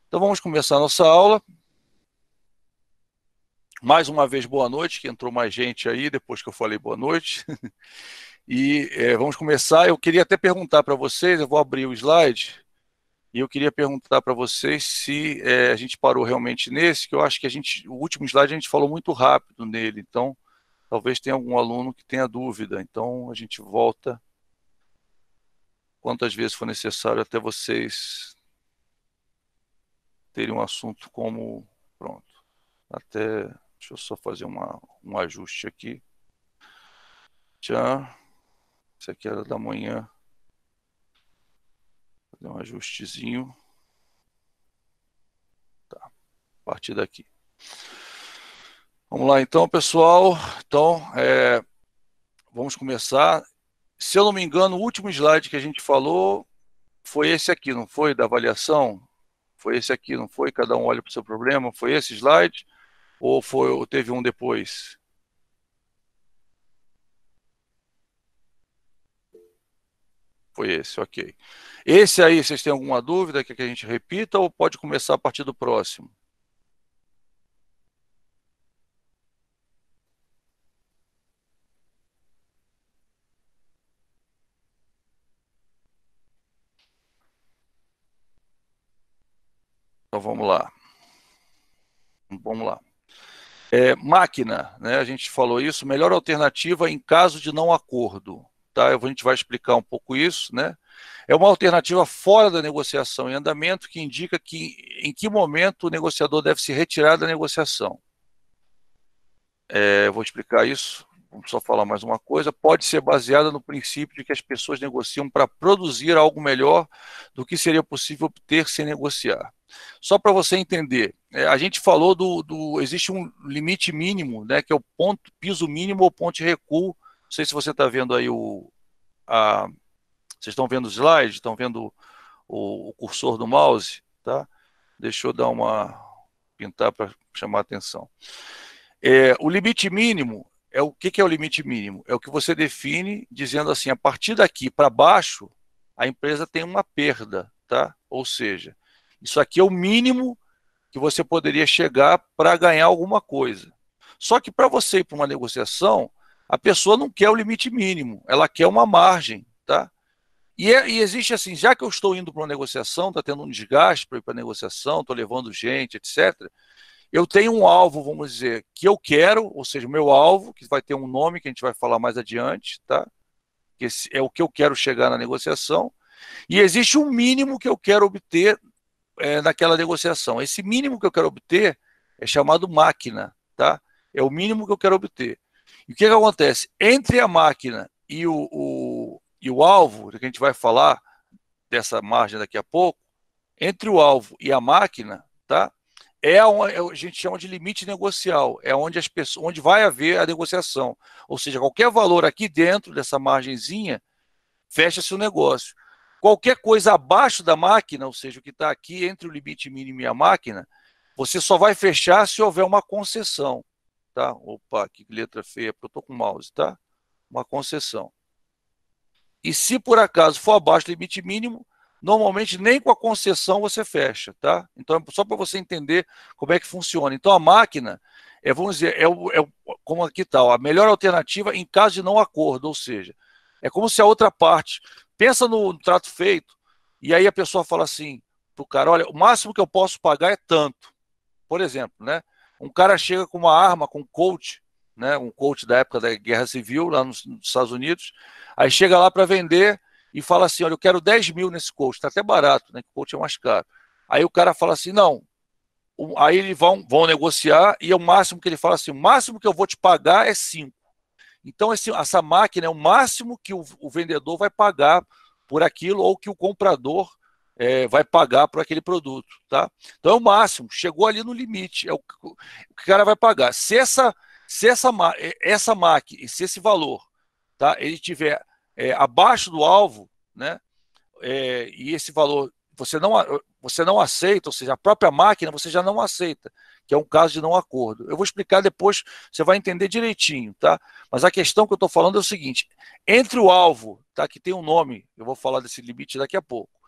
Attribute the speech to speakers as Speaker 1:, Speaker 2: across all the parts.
Speaker 1: Então vamos começar a nossa aula. Mais uma vez, boa noite, que entrou mais gente aí depois que eu falei boa noite. E vamos começar. Eu queria até perguntar para vocês, eu vou abrir o slide, e eu queria perguntar para vocês se a gente parou realmente nesse, que eu acho que o último slide a gente falou muito rápido nele, então talvez tenha algum aluno que tenha dúvida. Então a gente volta quantas vezes for necessário até vocês terem um assunto como pronto. Até, deixa eu só fazer um ajuste aqui. Já, isso aqui era da manhã. Fazer um ajustezinho. Tá, a partir daqui. Vamos lá então, pessoal. Então, vamos começar. Se eu não me engano, o último slide que a gente falou foi esse aqui, não foi? Da avaliação? Foi esse aqui, não foi? Cada um olha para o seu problema. Foi esse slide? Ou teve um depois? Foi esse, ok. Esse aí, vocês têm alguma dúvida que a gente repita ou pode começar a partir do próximo? Então vamos lá. Vamos lá. Máquina, né? A gente falou isso, melhor alternativa em caso de não acordo. Tá? A gente vai explicar um pouco isso, né? É uma alternativa fora da negociação em andamento que indica em que momento o negociador deve se retirar da negociação. Vou explicar isso. Vamos só falar mais uma coisa. Pode ser baseada no princípio de que as pessoas negociam para produzir algo melhor do que seria possível obter sem negociar. Só para você entender, a gente falou existe um limite mínimo, né, que é o ponto, piso mínimo ou ponto de recuo. Não sei se você está vendo aí vocês estão vendo o slide, estão vendo o cursor do mouse, tá? Deixa eu dar pintar para chamar a atenção. O limite mínimo o que é o limite mínimo? É o que você define dizendo assim, a partir daqui para baixo, a empresa tem uma perda, tá? Ou seja, isso aqui é o mínimo que você poderia chegar para ganhar alguma coisa. Só que para você ir para uma negociação, a pessoa não quer o limite mínimo, ela quer uma margem, tá? E existe assim, já que eu estou indo para uma negociação, está tendo um desgaste para ir para a negociação, estou levando gente, etc., eu tenho um alvo, vamos dizer, que eu quero, ou seja, o meu alvo, que vai ter um nome que a gente vai falar mais adiante, tá? Que esse é o que eu quero chegar na negociação, e existe um mínimo que eu quero obter naquela negociação. Esse mínimo que eu quero obter é chamado máquina, tá? É o mínimo que eu quero obter. E o que acontece? Entre a máquina e o alvo, que a gente vai falar dessa margem daqui a pouco, entre o alvo e a máquina, tá? A gente chama de limite negocial, é onde onde vai haver a negociação. Ou seja, qualquer valor aqui dentro dessa margenzinha, fecha-se o negócio. Qualquer coisa abaixo da máquina, ou seja, o que está aqui entre o limite mínimo e a máquina, você só vai fechar se houver uma concessão. Tá? Opa, que letra feia, porque eu estou com o mouse, tá? Uma concessão. E se por acaso for abaixo do limite mínimo, normalmente nem com a concessão você fecha, tá? Então, só para você entender como é que funciona. Então, a máquina, vamos dizer, como aqui está, a melhor alternativa em caso de não acordo, ou seja, é como se a outra parte, pensa no trato feito, e aí a pessoa fala assim para o cara, olha, o máximo que eu posso pagar é tanto. Por exemplo, né? Um cara chega com uma arma, com um coach, né? Um coach da época da Guerra Civil, lá nos Estados Unidos, aí chega lá para vender e fala assim, olha, eu quero 10 mil nesse coach, está até barato, né? O coach é mais caro. Aí o cara fala assim, não, aí eles vão negociar e o máximo que ele fala assim, o máximo que eu vou te pagar é 5. Então essa máquina é o máximo que o vendedor vai pagar por aquilo ou que o comprador vai pagar por aquele produto, tá? Então é o máximo, chegou ali no limite, é o que o cara vai pagar. Essa máquina, se esse valor, tá, ele tiver abaixo do alvo, né, e esse valor você não aceita, ou seja, a própria máquina você já não aceita, que é um caso de não acordo. Eu vou explicar depois, você vai entender direitinho, tá? Mas a questão que eu estou falando é o seguinte, entre o alvo, tá, que tem um nome, eu vou falar desse limite daqui a pouco,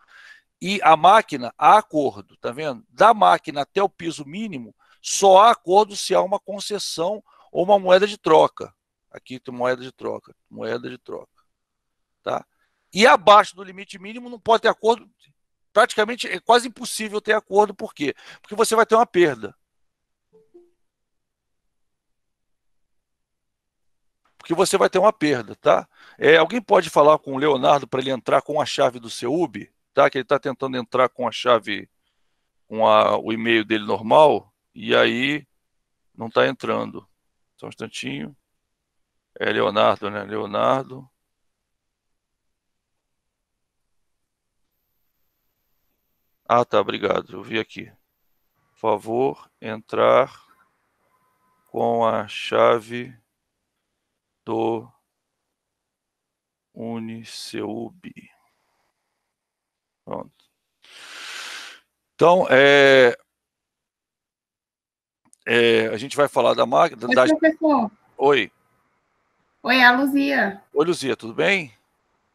Speaker 1: E a máquina, há acordo, tá vendo? Da máquina até o piso mínimo, só há acordo se há uma concessão ou uma moeda de troca. Aqui tem moeda de troca, tá? E abaixo do limite mínimo não pode ter acordo, praticamente é quase impossível ter acordo, por quê? Porque você vai ter uma perda. Porque você vai ter uma perda, tá? Alguém pode falar com o Leonardo para ele entrar com a chave do CEUB, tá? Que ele está tentando entrar com a chave, o e-mail dele normal, e aí não está entrando. Só um instantinho. É Leonardo, né? Leonardo. Ah, tá, obrigado. Eu vi aqui. Por favor, entrar com a chave do Uniceub. Pronto. Então, a gente vai falar da máquina.
Speaker 2: Oi, professor.
Speaker 1: Oi.
Speaker 2: Oi, é a Luzia.
Speaker 1: Oi, Luzia, tudo bem?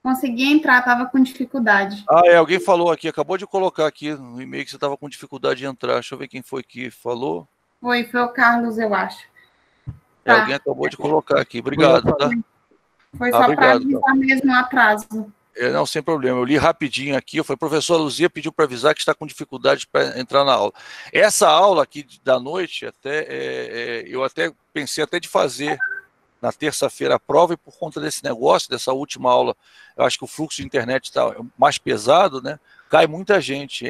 Speaker 2: Consegui entrar, estava com dificuldade.
Speaker 1: Alguém falou aqui, acabou de colocar aqui no e-mail que você estava com dificuldade de entrar. Deixa eu ver quem foi que falou.
Speaker 2: Foi o Carlos, eu acho. Tá.
Speaker 1: Alguém acabou de colocar aqui. Obrigado, tá?
Speaker 2: Foi só para avisar mesmo o atraso.
Speaker 1: Não, sem problema. Eu li rapidinho aqui. Eu falei, professor Luzia pediu para avisar que está com dificuldade para entrar na aula. Essa aula aqui da noite, eu até pensei até de fazer na terça-feira a prova, e por conta desse negócio, dessa última aula, eu acho que o fluxo de internet está mais pesado, né? Cai muita gente,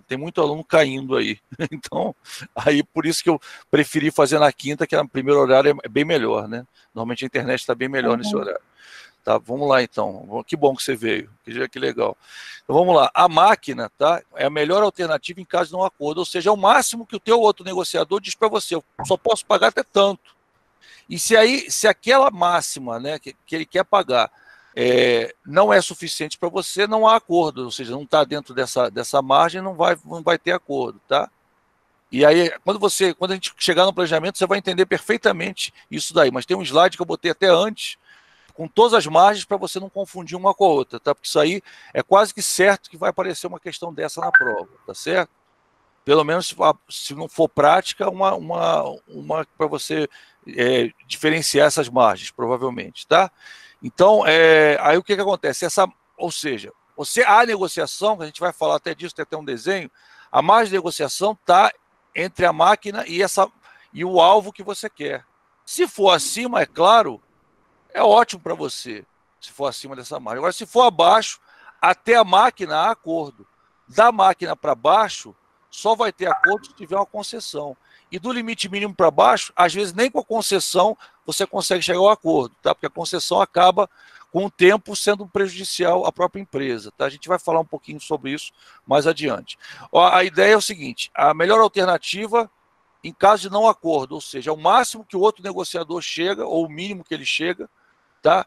Speaker 1: tem muito aluno caindo aí. Então, aí por isso que eu preferi fazer na quinta, que no primeiro horário é bem melhor, né? Normalmente a internet está bem melhor nesse horário. Tá, vamos lá então. Que bom que você veio, que legal. Então vamos lá. A máquina, tá, é a melhor alternativa em caso de não acordo, ou seja, é o máximo que o teu outro negociador diz para você, eu só posso pagar até tanto. E se aquela máxima, né, que ele quer pagar não é suficiente para você, não há acordo, ou seja, não está dentro dessa margem, não vai ter acordo, tá? E aí, quando a gente chegar no planejamento, você vai entender perfeitamente isso daí, mas tem um slide que eu botei até antes, com todas as margens para você não confundir uma com a outra, tá? Porque isso aí é quase que certo que vai aparecer uma questão dessa na prova, tá certo? Pelo menos se não for prática, uma para você diferenciar essas margens, provavelmente, tá? Então, aí o que acontece? Ou seja, a negociação, que a gente vai falar até disso, tem até um desenho, a margem de negociação está entre a máquina e o alvo que você quer. Se for acima, é claro, é ótimo para você, se for acima dessa margem. Agora, se for abaixo, até a máquina há acordo. Da máquina para baixo, só vai ter acordo se tiver uma concessão. E do limite mínimo para baixo, às vezes nem com a concessão você consegue chegar ao acordo, tá? Porque a concessão acaba com o tempo sendo prejudicial à própria empresa, tá? A gente vai falar um pouquinho sobre isso mais adiante. A ideia é o seguinte, a melhor alternativa em caso de não acordo, ou seja, o máximo que o outro negociador chega, ou o mínimo que ele chega, tá?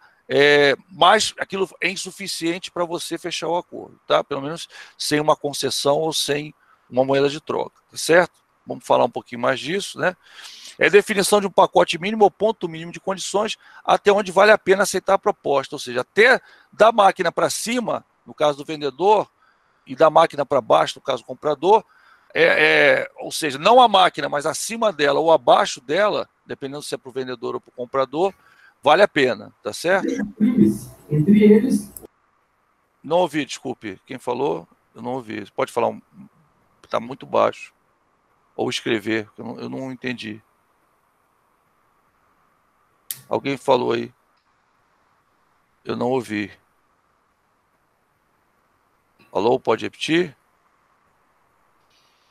Speaker 1: Mas aquilo é insuficiente para você fechar o acordo, tá? Pelo menos sem uma concessão ou sem uma moeda de troca, tá certo? Vamos falar um pouquinho mais disso, né? É definição de um pacote mínimo ou ponto mínimo de condições até onde vale a pena aceitar a proposta, ou seja, até da máquina para cima, no caso do vendedor, e da máquina para baixo, no caso do comprador, ou seja, não a máquina, mas acima dela ou abaixo dela, dependendo se é para o vendedor ou para o comprador, vale a pena, tá certo?
Speaker 3: Entre eles.
Speaker 1: Não ouvi, desculpe. Quem falou, eu não ouvi. Pode falar, está muito baixo. Ou escrever, eu não entendi. Alguém falou aí. Eu não ouvi. Alô, pode repetir?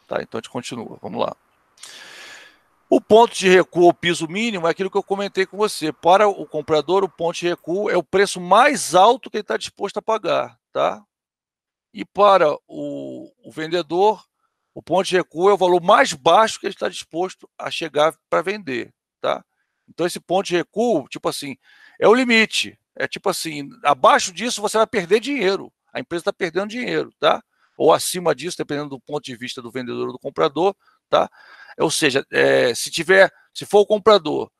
Speaker 1: Tá, então a gente continua. Vamos lá. O ponto de recuo, o piso mínimo, é aquilo que eu comentei com você. Para o comprador, o ponto de recuo é o preço mais alto que ele está disposto a pagar, tá? E para o vendedor, o ponto de recuo é o valor mais baixo que ele está disposto a chegar para vender, tá? Então, esse ponto de recuo, tipo assim, é o limite. É tipo assim, abaixo disso você vai perder dinheiro. A empresa está perdendo dinheiro, tá? Ou acima disso, dependendo do ponto de vista do vendedor ou do comprador, tá? Ou seja, se for o comprador,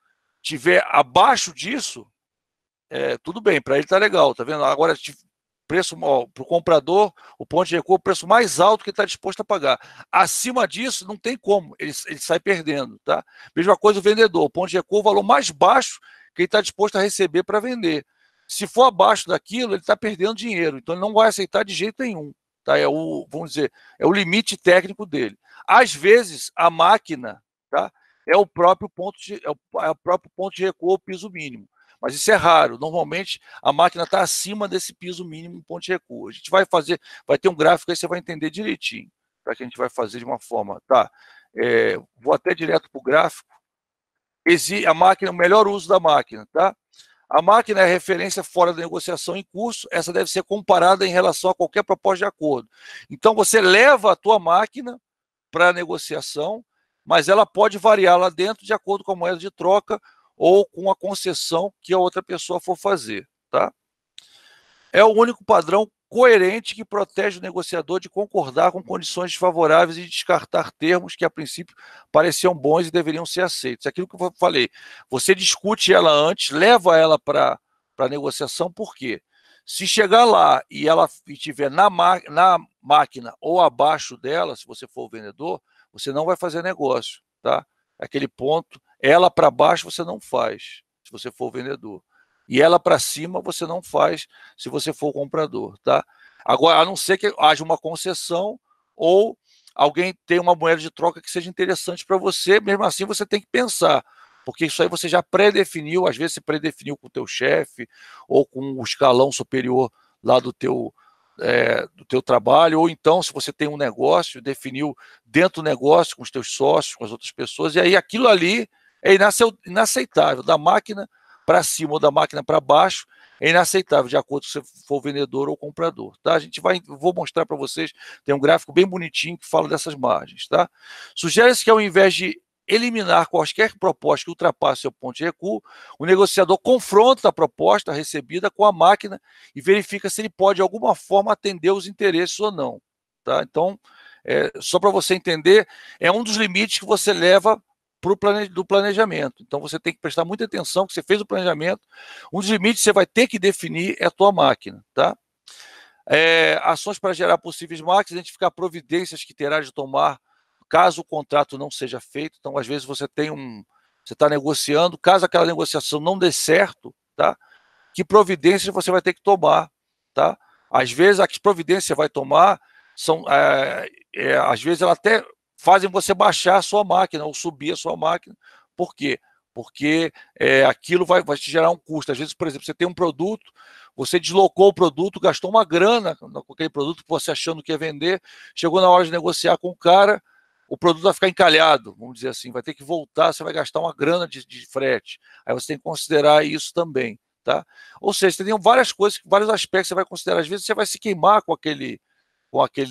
Speaker 1: tiver abaixo disso, tudo bem, para ele tá legal, tá vendo? Agora, preço para o comprador, o ponto de recuo é o preço mais alto que está disposto a pagar. Acima disso, não tem como, ele sai perdendo. Tá? Mesma coisa o vendedor, o ponto de recuo é o valor mais baixo que ele está disposto a receber para vender. Se for abaixo daquilo, ele está perdendo dinheiro, então ele não vai aceitar de jeito nenhum. Tá? Vamos dizer, é o limite técnico dele. Às vezes, a máquina, tá, é o próprio ponto de recuo, o piso mínimo. Mas isso é raro. Normalmente, a máquina está acima desse piso mínimo ponto de recuo. A gente vai ter um gráfico aí, você vai entender direitinho, para que a gente vai fazer de uma forma. Tá? Vou até direto para o gráfico. A máquina, o melhor uso da máquina, tá? A máquina é referência fora da negociação em curso, essa deve ser comparada em relação a qualquer proposta de acordo. Então, você leva a tua máquina para a negociação, mas ela pode variar lá dentro de acordo com a moeda de troca ou com a concessão que a outra pessoa for fazer. Tá? É o único padrão coerente que protege o negociador de concordar com condições desfavoráveis e descartar termos que, a princípio, pareciam bons e deveriam ser aceitos. Aquilo que eu falei, você discute ela antes, leva ela para a negociação, por quê? Se chegar lá e ela estiver na máquina ou abaixo dela, se você for o vendedor, você não vai fazer negócio. Tá? Aquele ponto, ela para baixo você não faz, se você for o vendedor. E ela para cima você não faz se você for o comprador, tá? Agora, a não ser que haja uma concessão ou alguém tenha uma moeda de troca que seja interessante para você, mesmo assim você tem que pensar, porque isso aí você já pré-definiu, às vezes você pré-definiu com o teu chefe ou com o escalão superior lá do teu trabalho, ou então, se você tem um negócio, definiu dentro do negócio com os teus sócios, com as outras pessoas, e aí aquilo ali é inaceitável, da máquina para cima ou da máquina para baixo, é inaceitável, de acordo com se for vendedor ou comprador. Tá? Vou mostrar para vocês, tem um gráfico bem bonitinho que fala dessas margens. Tá? Sugere-se que ao invés de eliminar quaisquer proposta que ultrapasse seu ponto de recuo, o negociador confronta a proposta recebida com a máquina e verifica se ele pode de alguma forma atender os interesses ou não. Tá? Então, só para você entender, é um dos limites que você leva do planejamento. Então, você tem que prestar muita atenção que você fez o planejamento. Um dos limites que você vai ter que definir é a tua máquina. Tá? Ações para gerar possíveis máquinas, identificar providências que terá de tomar caso o contrato não seja feito. Então, às vezes, você está negociando, caso aquela negociação não dê certo, tá? Que providências você vai ter que tomar. Tá? Às vezes, as providências que você vai tomar são, às vezes, ela até fazem você baixar a sua máquina ou subir a sua máquina. Por quê? Porque aquilo vai te gerar um custo. Às vezes, por exemplo, você tem um produto, você deslocou o produto, gastou uma grana com aquele produto, você achando que ia vender, chegou na hora de negociar com o cara, o produto vai ficar encalhado, vamos dizer assim, vai ter que voltar, você vai gastar uma grana de frete. Aí você tem que considerar isso também. Tá? Ou seja, você tem várias coisas, vários aspectos que você vai considerar. Às vezes você vai se queimar com aquele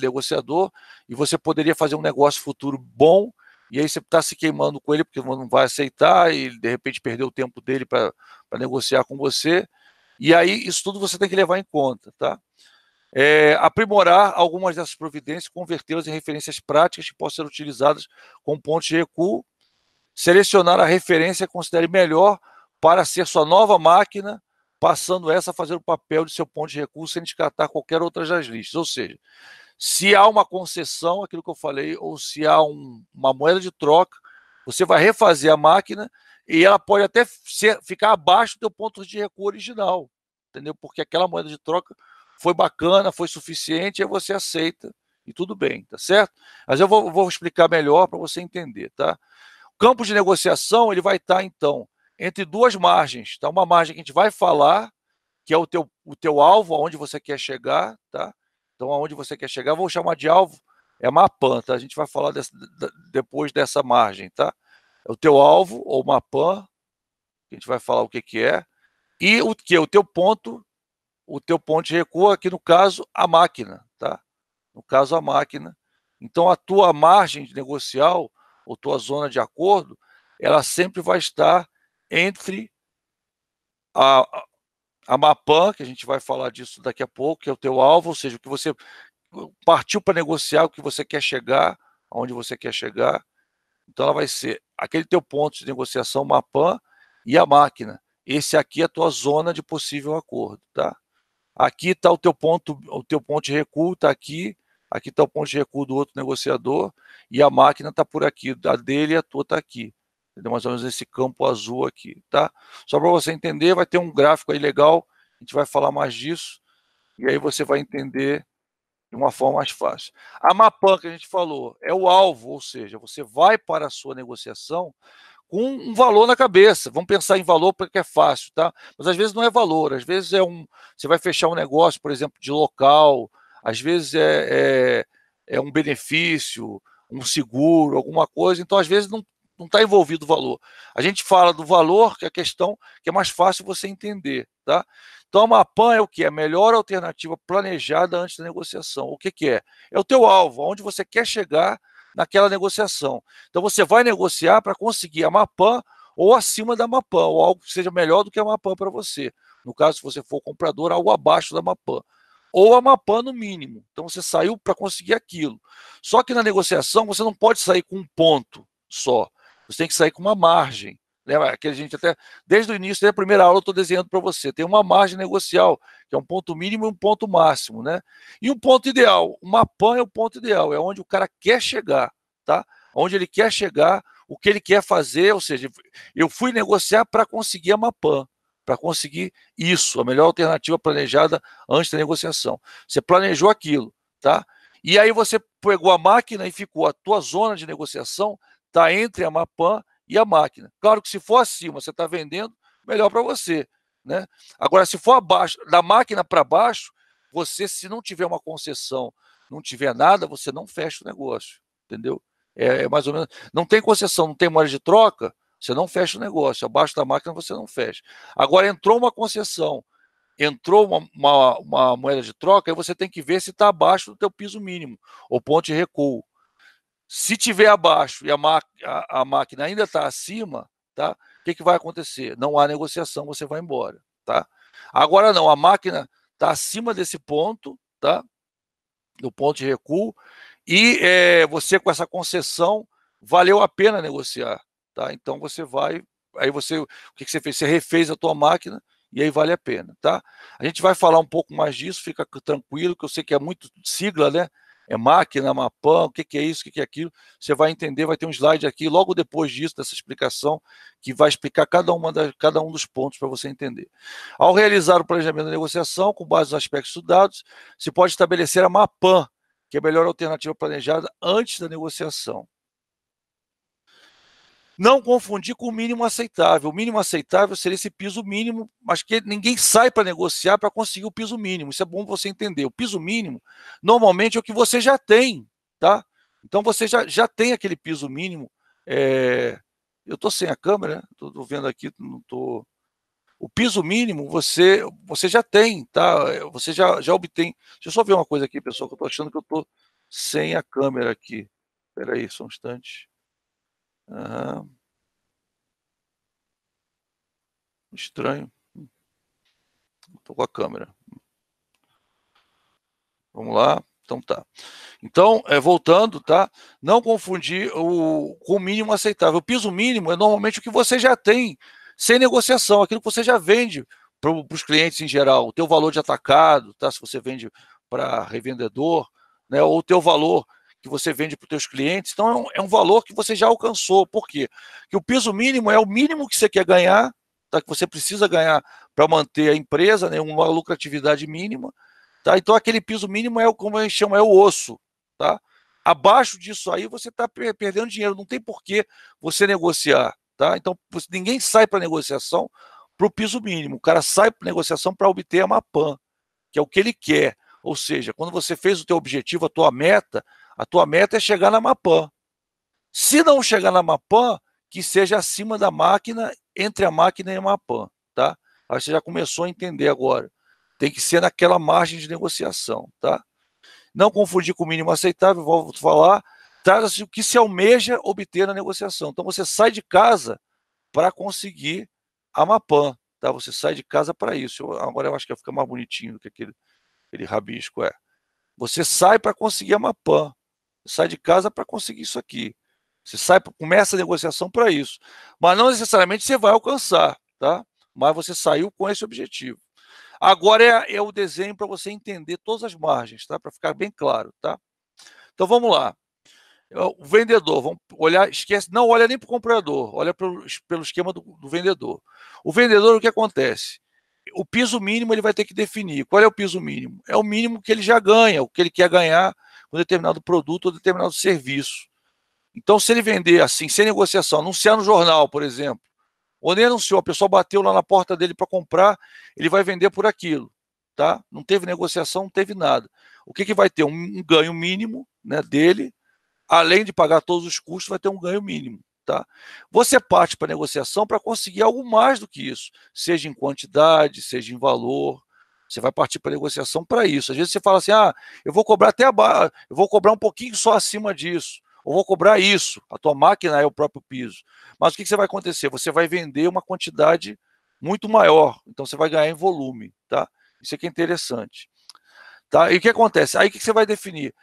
Speaker 1: negociador e você poderia fazer um negócio futuro bom e aí você está se queimando com ele porque não vai aceitar e de repente perdeu o tempo dele para negociar com você. E aí isso tudo você tem que levar em conta. Tá? Aprimorar algumas dessas providências, convertê-las em referências práticas que possam ser utilizadas como pontos de recuo, selecionar a referência que considere melhor para ser sua nova máquina, passando essa a fazer o papel de seu ponto de recuo sem descartar qualquer outra das listas. Ou seja, se há uma concessão, aquilo que eu falei, ou se há uma moeda de troca, você vai refazer a máquina e ela pode até ficar abaixo do teu ponto de recuo original, entendeu? Porque aquela moeda de troca foi bacana, foi suficiente, aí você aceita e tudo bem, tá certo? Mas eu vou explicar melhor para você entender, tá? O campo de negociação ele vai estar, então, entre duas margens. Tá? Uma margem que a gente vai falar, que é o teu alvo, aonde você quer chegar. Tá? Então, aonde você quer chegar, vou chamar de alvo, é Mapan. Tá? A gente vai falar depois dessa margem. Tá? É o teu alvo, ou Mapan, que a gente vai falar o que é. E o teu ponto de recuo, aqui no caso, a máquina. Tá? No caso, a máquina. Então, a tua margem negocial, ou tua zona de acordo, ela sempre vai estar entre a Mapan, que a gente vai falar disso daqui a pouco, que é o teu alvo, ou seja, o que você partiu para negociar, o que você quer chegar, aonde você quer chegar. Então, ela vai ser aquele teu ponto de negociação, Mapan, e a máquina. Esse aqui é a tua zona de possível acordo. Tá? aqui está o teu ponto de recuo, está aqui está o ponto de recuo do outro negociador, e a máquina está por aqui, a dele e a tua está aqui. Entendeu? Mais ou menos esse campo azul aqui, tá? Só para você entender, vai ter um gráfico aí legal, a gente vai falar mais disso, e aí você vai entender de uma forma mais fácil. A Mapan que a gente falou é o alvo, ou seja, você vai para a sua negociação com um valor na cabeça. Vamos pensar em valor porque é fácil, tá? Mas às vezes não é valor, às vezes você vai fechar um negócio, por exemplo, de local, às vezes é um benefício, um seguro, alguma coisa, então às vezes não está envolvido o valor. A gente fala do valor, que é a questão que é mais fácil você entender, tá? Então a Mapan é o que? É a melhor alternativa planejada antes da negociação. O que é? É o teu alvo, onde você quer chegar naquela negociação. Então você vai negociar para conseguir a Mapan ou acima da Mapan, ou algo que seja melhor do que a Mapan para você. No caso, se você for comprador, algo abaixo da Mapan. Ou a Mapan no mínimo. Então você saiu para conseguir aquilo. Só que na negociação você não pode sair com um ponto só. Você tem que sair com uma margem. Lembra que a gente até, desde o início da primeira aula, eu estou desenhando para você. Tem uma margem negocial, que é um ponto mínimo e um ponto máximo, né? E um ponto ideal. O Mapan é o ponto ideal, é onde o cara quer chegar, tá? Onde ele quer chegar, o que ele quer fazer, ou seja, eu fui negociar para conseguir a Mapan, para conseguir isso, a melhor alternativa planejada antes da negociação. Você planejou aquilo, tá? E aí você pegou a máquina e ficou, a tua zona de negociação está entre a Mapan e a máquina. Claro que se for acima, você está vendendo, melhor para você, né? Agora, se for abaixo, da máquina para baixo, você, se não tiver uma concessão, não tiver nada, você não fecha o negócio, entendeu? É mais ou menos, não tem concessão, não tem moeda de troca, você não fecha o negócio, abaixo da máquina você não fecha. Agora, entrou uma concessão, entrou uma moeda de troca, aí você tem que ver se está abaixo do teu piso mínimo, ou ponto de recuo. Se tiver abaixo e a máquina ainda está acima, tá? O que vai acontecer? Não há negociação, você vai embora, tá? Agora não, a máquina está acima desse ponto, tá? Do ponto de recuo, e você com essa concessão valeu a pena negociar, tá? Então você vai, aí você, o que você fez? Você refez a tua máquina e aí vale a pena, tá? A gente vai falar um pouco mais disso, fica tranquilo, que eu sei que é muito sigla, né? É máquina, Mapan, o que é isso, o que é aquilo, você vai entender, vai ter um slide aqui, logo depois disso, dessa explicação, que vai explicar cada um dos pontos para você entender. Ao realizar o planejamento da negociação, com base nos aspectos estudados, se pode estabelecer a Mapan, que é a melhor alternativa planejada antes da negociação. Não confundir com o mínimo aceitável. O mínimo aceitável seria esse piso mínimo, mas que ninguém sai para negociar para conseguir o piso mínimo. Isso é bom você entender. O piso mínimo, normalmente, é o que você já tem, tá? Então, você já tem aquele piso mínimo. Eu estou sem a câmera, estou vendo aqui, não estou... O piso mínimo você já tem, tá? Você já obtém. Deixa eu só ver uma coisa aqui, pessoal, que eu estou achando que eu estou sem a câmera aqui. Espera aí, só um instante. Estranho. Estou com a câmera. Vamos lá. Então tá. Então, voltando, tá? Não confundir com o mínimo aceitável. O piso mínimo é normalmente o que você já tem, sem negociação, aquilo que você já vende para os clientes em geral. O teu valor de atacado, tá? Se você vende para revendedor, né? Ou o teu valor que você vende para os teus clientes. Então, é um valor que você já alcançou. Por quê? Porque o piso mínimo é o mínimo que você quer ganhar, tá? Que você precisa ganhar para manter a empresa, né? Uma lucratividade mínima. Tá? Então, aquele piso mínimo como a gente chama, é o osso. Tá? Abaixo disso aí, você está perdendo dinheiro. Não tem por que você negociar. Tá? Então, ninguém sai para negociação para o piso mínimo. O cara sai para negociação para obter a Mapan, que é o que ele quer. Ou seja, quando você fez o teu objetivo, a tua meta é chegar na Mapan. Se não chegar na Mapan, que seja acima da máquina, entre a máquina e a Mapan. Tá? Aí você já começou a entender agora. Tem que ser naquela margem de negociação, tá? Não confundir com o mínimo aceitável, volto a falar, trata-se o que se almeja obter na negociação. Então, você sai de casa para conseguir a Mapan, tá? Você sai de casa para isso. Agora eu acho que vai ficar mais bonitinho do que aquele rabisco, Você sai para conseguir a Mapan. Você sai de casa para conseguir isso aqui. Você começa a negociação para isso. Mas não necessariamente você vai alcançar, tá? Mas você saiu com esse objetivo. Agora é o desenho para você entender todas as margens, tá? Para ficar bem claro, tá? Então vamos lá. O vendedor, vamos olhar, esquece, não olha nem para o comprador, olha pelo esquema do vendedor. O vendedor, o que acontece? O piso mínimo ele vai ter que definir. Qual é o piso mínimo? É o mínimo que ele já ganha, o que ele quer ganhar com determinado produto ou determinado serviço. Então, se ele vender assim, sem negociação, anunciar no jornal, por exemplo, ou nem anunciou, a pessoa bateu lá na porta dele para comprar, ele vai vender por aquilo, tá? Não teve negociação, não teve nada. O que vai ter? Um ganho mínimo, né, dele, além de pagar todos os custos, vai ter um ganho mínimo. Tá? Você parte para a negociação para conseguir algo mais do que isso, seja em quantidade, seja em valor. Você vai partir para a negociação para isso. Às vezes você fala assim, eu vou cobrar até abaixo, eu vou cobrar um pouquinho só acima disso, ou vou cobrar isso. A tua máquina é o próprio piso. Mas o que vai acontecer? Você vai vender uma quantidade muito maior, então você vai ganhar em volume. Tá? Isso aqui é interessante. Tá? E o que acontece? Aí o que você vai definir?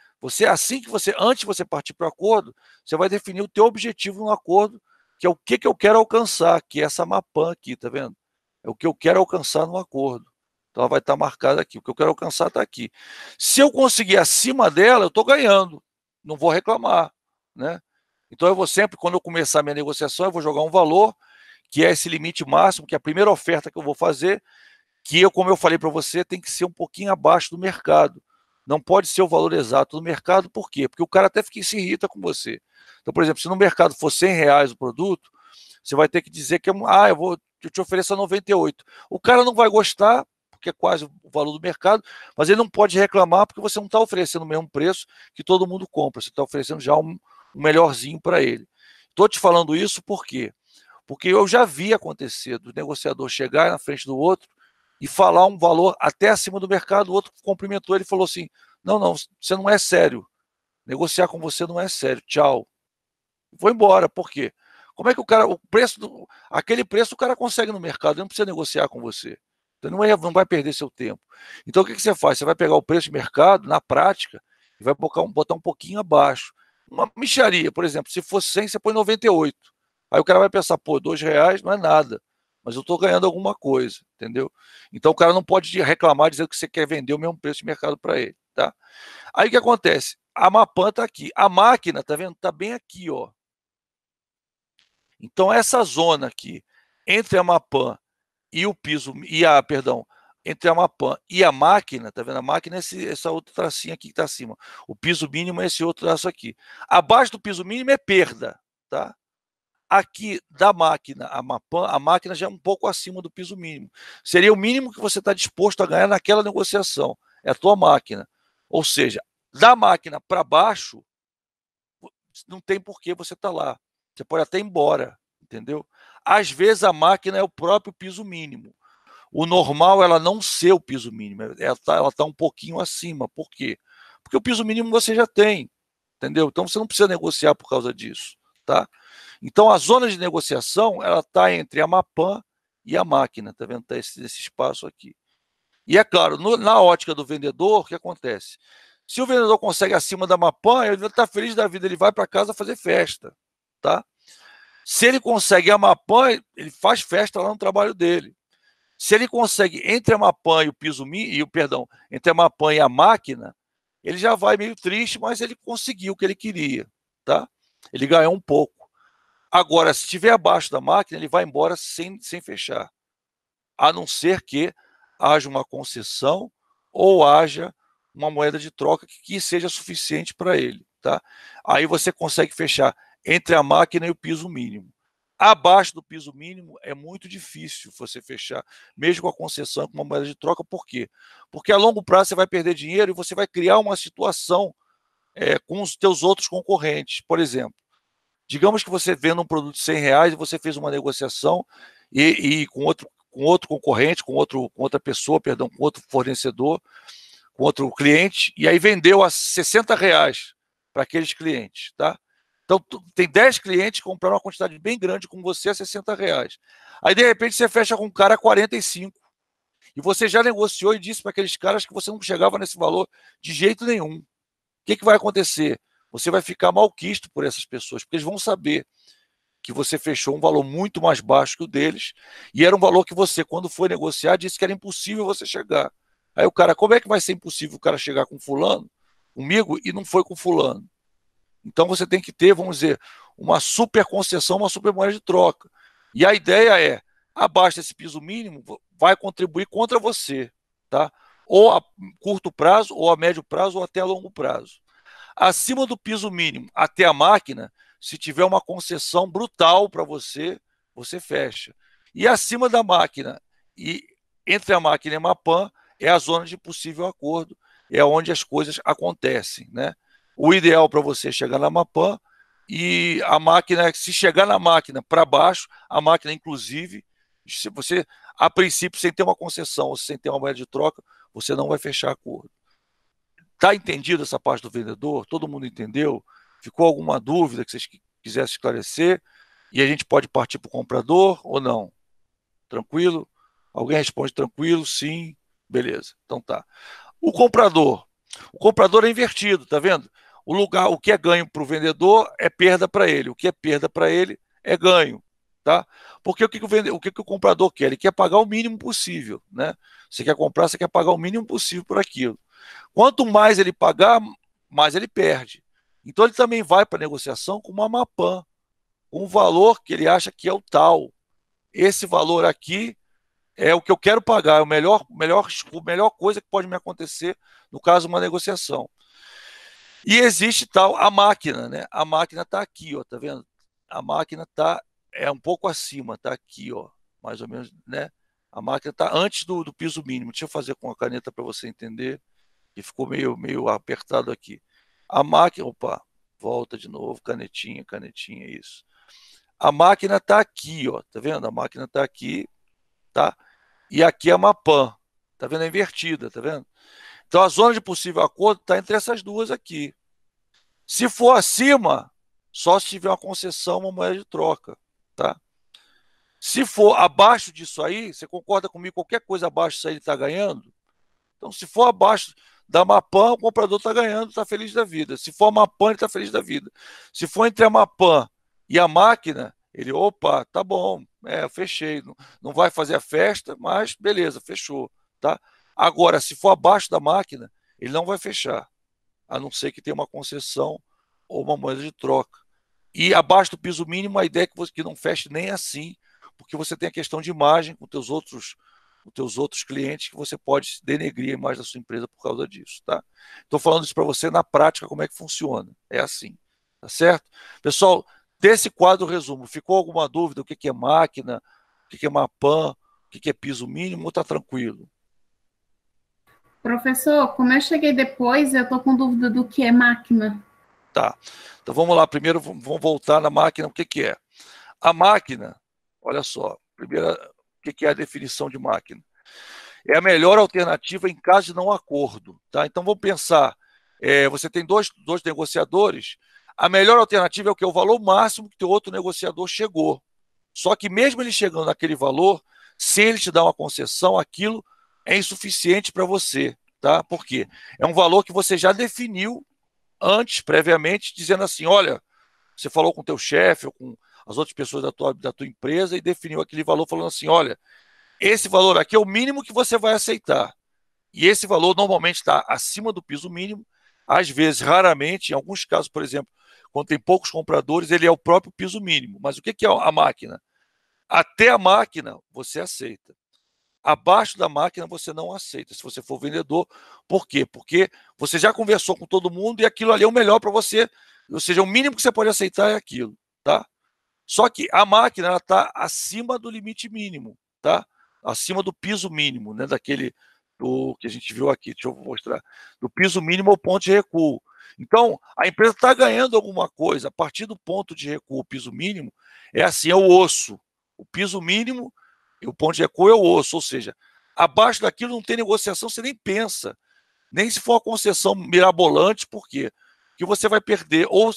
Speaker 1: Antes de você partir para o acordo, você vai definir o teu objetivo no acordo, que é o que eu quero alcançar, que é essa MAPAN aqui, tá vendo? É o que eu quero alcançar no acordo. Então ela vai estar marcada aqui. O que eu quero alcançar está aqui. Se eu conseguir acima dela, eu estou ganhando. Não vou reclamar, né? Então eu vou sempre, quando eu começar a minha negociação, eu vou jogar um valor, que é esse limite máximo, que é a primeira oferta que eu vou fazer, que como eu falei para você, tem que ser um pouquinho abaixo do mercado. Não pode ser o valor exato do mercado, por quê? Porque o cara até se irrita com você. Então, por exemplo, se no mercado for R$100 o produto, você vai ter que dizer que eu te ofereço a 98. O cara não vai gostar, porque é quase o valor do mercado, mas ele não pode reclamar porque você não está oferecendo o mesmo preço que todo mundo compra, você está oferecendo já um melhorzinho para ele. Estou te falando isso por quê? Porque eu já vi acontecer do negociador chegar na frente do outro e falar um valor até acima do mercado, o outro cumprimentou ele e falou assim, não, você não é sério, negociar com você não é sério, tchau. Vou embora, por quê? Como é que aquele preço o cara consegue no mercado, ele não precisa negociar com você. Então não vai perder seu tempo. Então o que você faz? Você vai pegar o preço de mercado, na prática, e vai botar um pouquinho abaixo. Uma mixaria, por exemplo, se fosse 100, você põe 98. Aí o cara vai pensar, pô, R$2 não é nada, mas eu estou ganhando alguma coisa, entendeu? Então o cara não pode reclamar dizendo que você quer vender o mesmo preço de mercado para ele, tá? Aí o que acontece? A MAPAN está aqui. A máquina, tá vendo? Está bem aqui, ó. Então essa zona aqui, entre a MAPAN e o piso, entre a MAPAN e a máquina, tá vendo? A máquina é essa outra tracinha aqui que está acima. O piso mínimo é esse outro traço aqui. Abaixo do piso mínimo é perda, tá? Aqui da máquina, a MAPAN, a máquina já é um pouco acima do piso mínimo. Seria o mínimo que você está disposto a ganhar naquela negociação. É a tua máquina. Ou seja, da máquina para baixo, não tem por que você estar lá. Você pode até ir embora, entendeu? Às vezes a máquina é o próprio piso mínimo. O normal é ela não ser o piso mínimo. Ela tá um pouquinho acima. Por quê? Porque o piso mínimo você já tem, entendeu? Então você não precisa negociar por causa disso, tá? Então a zona de negociação ela está entre a MAPAN e a máquina, tá vendo? Tá esse espaço aqui. E é claro, na ótica do vendedor, o que acontece? Se o vendedor consegue acima da MAPAN, ele está feliz da vida, ele vai para casa fazer festa, tá? Se ele consegue a MAPAN, ele faz festa lá no trabalho dele. Se ele consegue entre a MAPAN e o piso entre a MAPAN e a máquina, ele já vai meio triste, mas ele conseguiu o que ele queria, tá? Ele ganhou um pouco. Agora, se estiver abaixo da máquina, ele vai embora sem fechar, a não ser que haja uma concessão ou haja uma moeda de troca que seja suficiente para ele, tá? Aí você consegue fechar entre a máquina e o piso mínimo. Abaixo do piso mínimo é muito difícil você fechar, mesmo com a concessão, com uma moeda de troca. Por quê? Porque a longo prazo você vai perder dinheiro e você vai criar uma situação com os teus outros concorrentes. Por exemplo, digamos que você vende um produto de R$100 e você fez uma negociação e com outro concorrente, com outra pessoa, perdão, com outro fornecedor, com outro cliente, e aí vendeu a R$60 para aqueles clientes, tá? Então, tem 10 clientes que compraram uma quantidade bem grande com você a R$60. Aí, de repente, você fecha com um cara a 45. E você já negociou e disse para aqueles caras que você não chegava nesse valor de jeito nenhum. O que vai acontecer? Você vai ficar malquisto por essas pessoas, porque eles vão saber que você fechou um valor muito mais baixo que o deles, e era um valor que você, quando foi negociar, disse que era impossível você chegar. Aí o cara, como é que vai ser impossível o cara chegar com fulano, comigo, e não foi com fulano? Então você tem que ter, vamos dizer, uma super concessão, uma super moeda de troca. E a ideia é, abaixo desse piso mínimo, vai contribuir contra você, tá? Ou a curto prazo, ou a médio prazo, ou até a longo prazo. Acima do piso mínimo, até a máquina, se tiver uma concessão brutal para você, você fecha. E acima da máquina, e entre a máquina e a Mapan, é a zona de possível acordo, é onde as coisas acontecem, né? O ideal para você é chegar na Mapan, e a máquina, se chegar na máquina para baixo, a máquina, inclusive, se você, a princípio, sem ter uma concessão ou sem ter uma moeda de troca, você não vai fechar acordo. Está entendido essa parte do vendedor? Todo mundo entendeu? Ficou alguma dúvida que vocês quisessem esclarecer? E a gente pode partir para o comprador ou não? Tranquilo? Alguém responde tranquilo? Sim. Beleza. Então tá. O comprador é invertido, tá vendo? O lugar, o que é ganho para o vendedor é perda para ele. O que é perda para ele é ganho, tá? Porque o que o comprador quer? Ele quer pagar o mínimo possível, né? Você quer comprar, você quer pagar o mínimo possível por aquilo. Quanto mais ele pagar, mais ele perde. Então ele também vai para a negociação com uma Mapan, com um valor que ele acha que é o tal. Esse valor aqui é o que eu quero pagar, é a melhor coisa que pode me acontecer no caso de uma negociação. E existe tal a máquina, né? A máquina está aqui, ó, tá vendo? A máquina é um pouco acima, tá aqui, ó, mais ou menos, né? A máquina está antes do piso mínimo. Deixa eu fazer com a caneta para você entender, que ficou meio apertado aqui. A máquina, opa, volta de novo, canetinha, isso. A máquina está aqui, ó, tá vendo? A máquina está aqui, tá? E aqui é a Mapan, tá vendo? É invertida, tá vendo? Então a zona de possível acordo está entre essas duas aqui. Se for acima, só se tiver uma concessão, uma moeda de troca, tá? Se for abaixo disso aí, você concorda comigo? Qualquer coisa abaixo disso aí ele está ganhando? Então, se for abaixo da Mapan, o comprador está ganhando, está feliz da vida. Se for a Mapan, ele está feliz da vida. Se for entre a Mapan e a máquina, ele, opa, tá bom, eu fechei. Não vai fazer a festa, mas beleza, fechou, tá? Agora, se for abaixo da máquina, ele não vai fechar, a não ser que tenha uma concessão ou uma moeda de troca. E abaixo do piso mínimo, a ideia é que você não feche nem assim, porque você tem a questão de imagem com os teus outros clientes, que você pode denegrir a imagem da sua empresa por causa disso, tá? Estou falando isso para você na prática, como é que funciona. É assim, tá certo? Pessoal, desse quadro resumo, ficou alguma dúvida? O que é máquina? O que é Mapan? O que é piso mínimo? Ou está tranquilo?
Speaker 2: Professor, como eu cheguei depois, eu estou com dúvida do que é máquina.
Speaker 1: Tá. Então vamos lá. Primeiro vamos voltar na máquina. O que é? A máquina, olha só, primeiro, o que é a definição de máquina? É a melhor alternativa em caso de não acordo, tá? Então vamos pensar, você tem dois negociadores, a melhor alternativa é o que? O valor máximo que o outro negociador chegou. Só que mesmo ele chegando naquele valor, se ele te dá uma concessão, aquilo é insuficiente para você, tá? Por quê? É um valor que você já definiu antes, previamente, dizendo assim, olha, você falou com o teu chefe ou com as outras pessoas da tua empresa e definiu aquele valor falando assim, olha, esse valor aqui é o mínimo que você vai aceitar. E esse valor normalmente está acima do piso mínimo, às vezes, raramente, em alguns casos, por exemplo, quando tem poucos compradores, ele é o próprio piso mínimo. Mas o que é a máquina? Até a máquina você aceita. Abaixo da máquina você não aceita, se você for vendedor. Por quê? Porque você já conversou com todo mundo e aquilo ali é o melhor para você, ou seja, o mínimo que você pode aceitar é aquilo, tá? Só que a máquina está acima do limite mínimo, tá? Acima do piso mínimo, né? Do que a gente viu aqui, deixa eu mostrar, do piso mínimo ao ponto de recuo. Então, a empresa está ganhando alguma coisa, a partir do ponto de recuo, o piso mínimo, é assim, é o osso. O piso mínimo e o ponto de recuo é o osso, ou seja, abaixo daquilo não tem negociação, você nem pensa, nem se for uma concessão mirabolante, por quê? Porque você vai perder, ou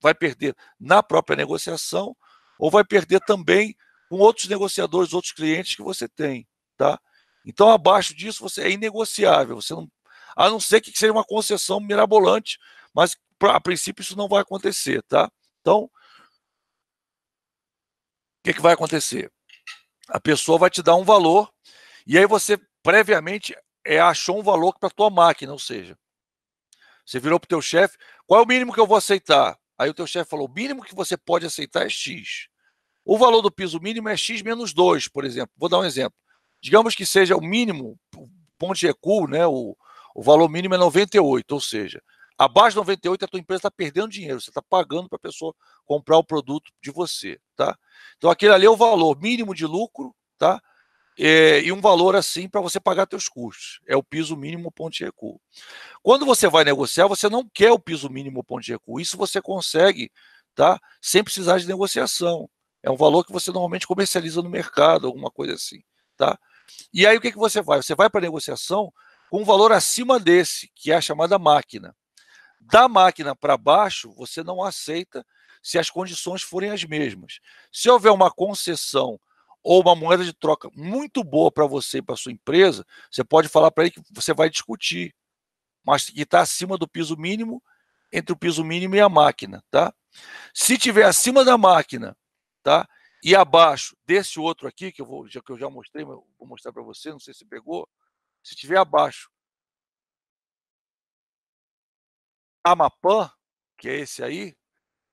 Speaker 1: vai perder na própria negociação, ou vai perder também com outros negociadores, outros clientes que você tem, tá? Então, abaixo disso, você é inegociável, você não, a não ser que seja uma concessão mirabolante, mas a princípio isso não vai acontecer, tá? Então, que vai acontecer? A pessoa vai te dar um valor, e aí você previamente achou um valor para a tua máquina, ou seja, você virou para o teu chefe, qual é o mínimo que eu vou aceitar? Aí o teu chefe falou, o mínimo que você pode aceitar é X. O valor do piso mínimo é X menos 2, por exemplo. Vou dar um exemplo. Digamos que seja o mínimo, o ponto de recuo, né, o valor mínimo é 98, ou seja, abaixo de 98 a tua empresa está perdendo dinheiro, você está pagando para a pessoa comprar o produto de você, tá? Então aquele ali é o valor mínimo de lucro, tá? E um valor assim para você pagar teus custos. É o piso mínimo ponto de recuo. Quando você vai negociar, você não quer o piso mínimo ponto de recuo. Isso você consegue, tá? Sem precisar de negociação. É um valor que você normalmente comercializa no mercado, alguma coisa assim, tá? E aí o que você vai? Você vai para a negociação com um valor acima desse, que é a chamada máquina. Da máquina para baixo, você não aceita se as condições forem as mesmas. Se houver uma concessão ou uma moeda de troca muito boa para você e para sua empresa, você pode falar para ele que você vai discutir, mas que está acima do piso mínimo, entre o piso mínimo e a máquina, tá? Se tiver acima da máquina, tá? E abaixo desse outro aqui, que eu já mostrei, mas vou mostrar para você, não sei se pegou. Se tiver abaixo a Mapan, que é esse aí,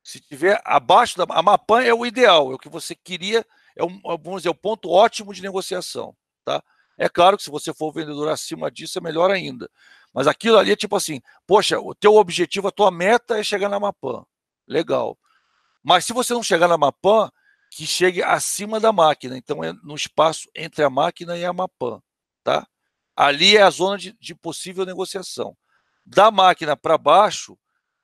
Speaker 1: se tiver abaixo da a Mapan é o ideal, é o que você queria, vamos dizer, o ponto ótimo de negociação, tá? É claro que se você for vendedor acima disso, é melhor ainda. Mas aquilo ali é tipo assim, poxa, o teu objetivo, a tua meta é chegar na Mapan. Legal. Mas se você não chegar na Mapan, que chegue acima da máquina, então é no espaço entre a máquina e a Mapan, tá? Ali é a zona de possível negociação. Da máquina para baixo,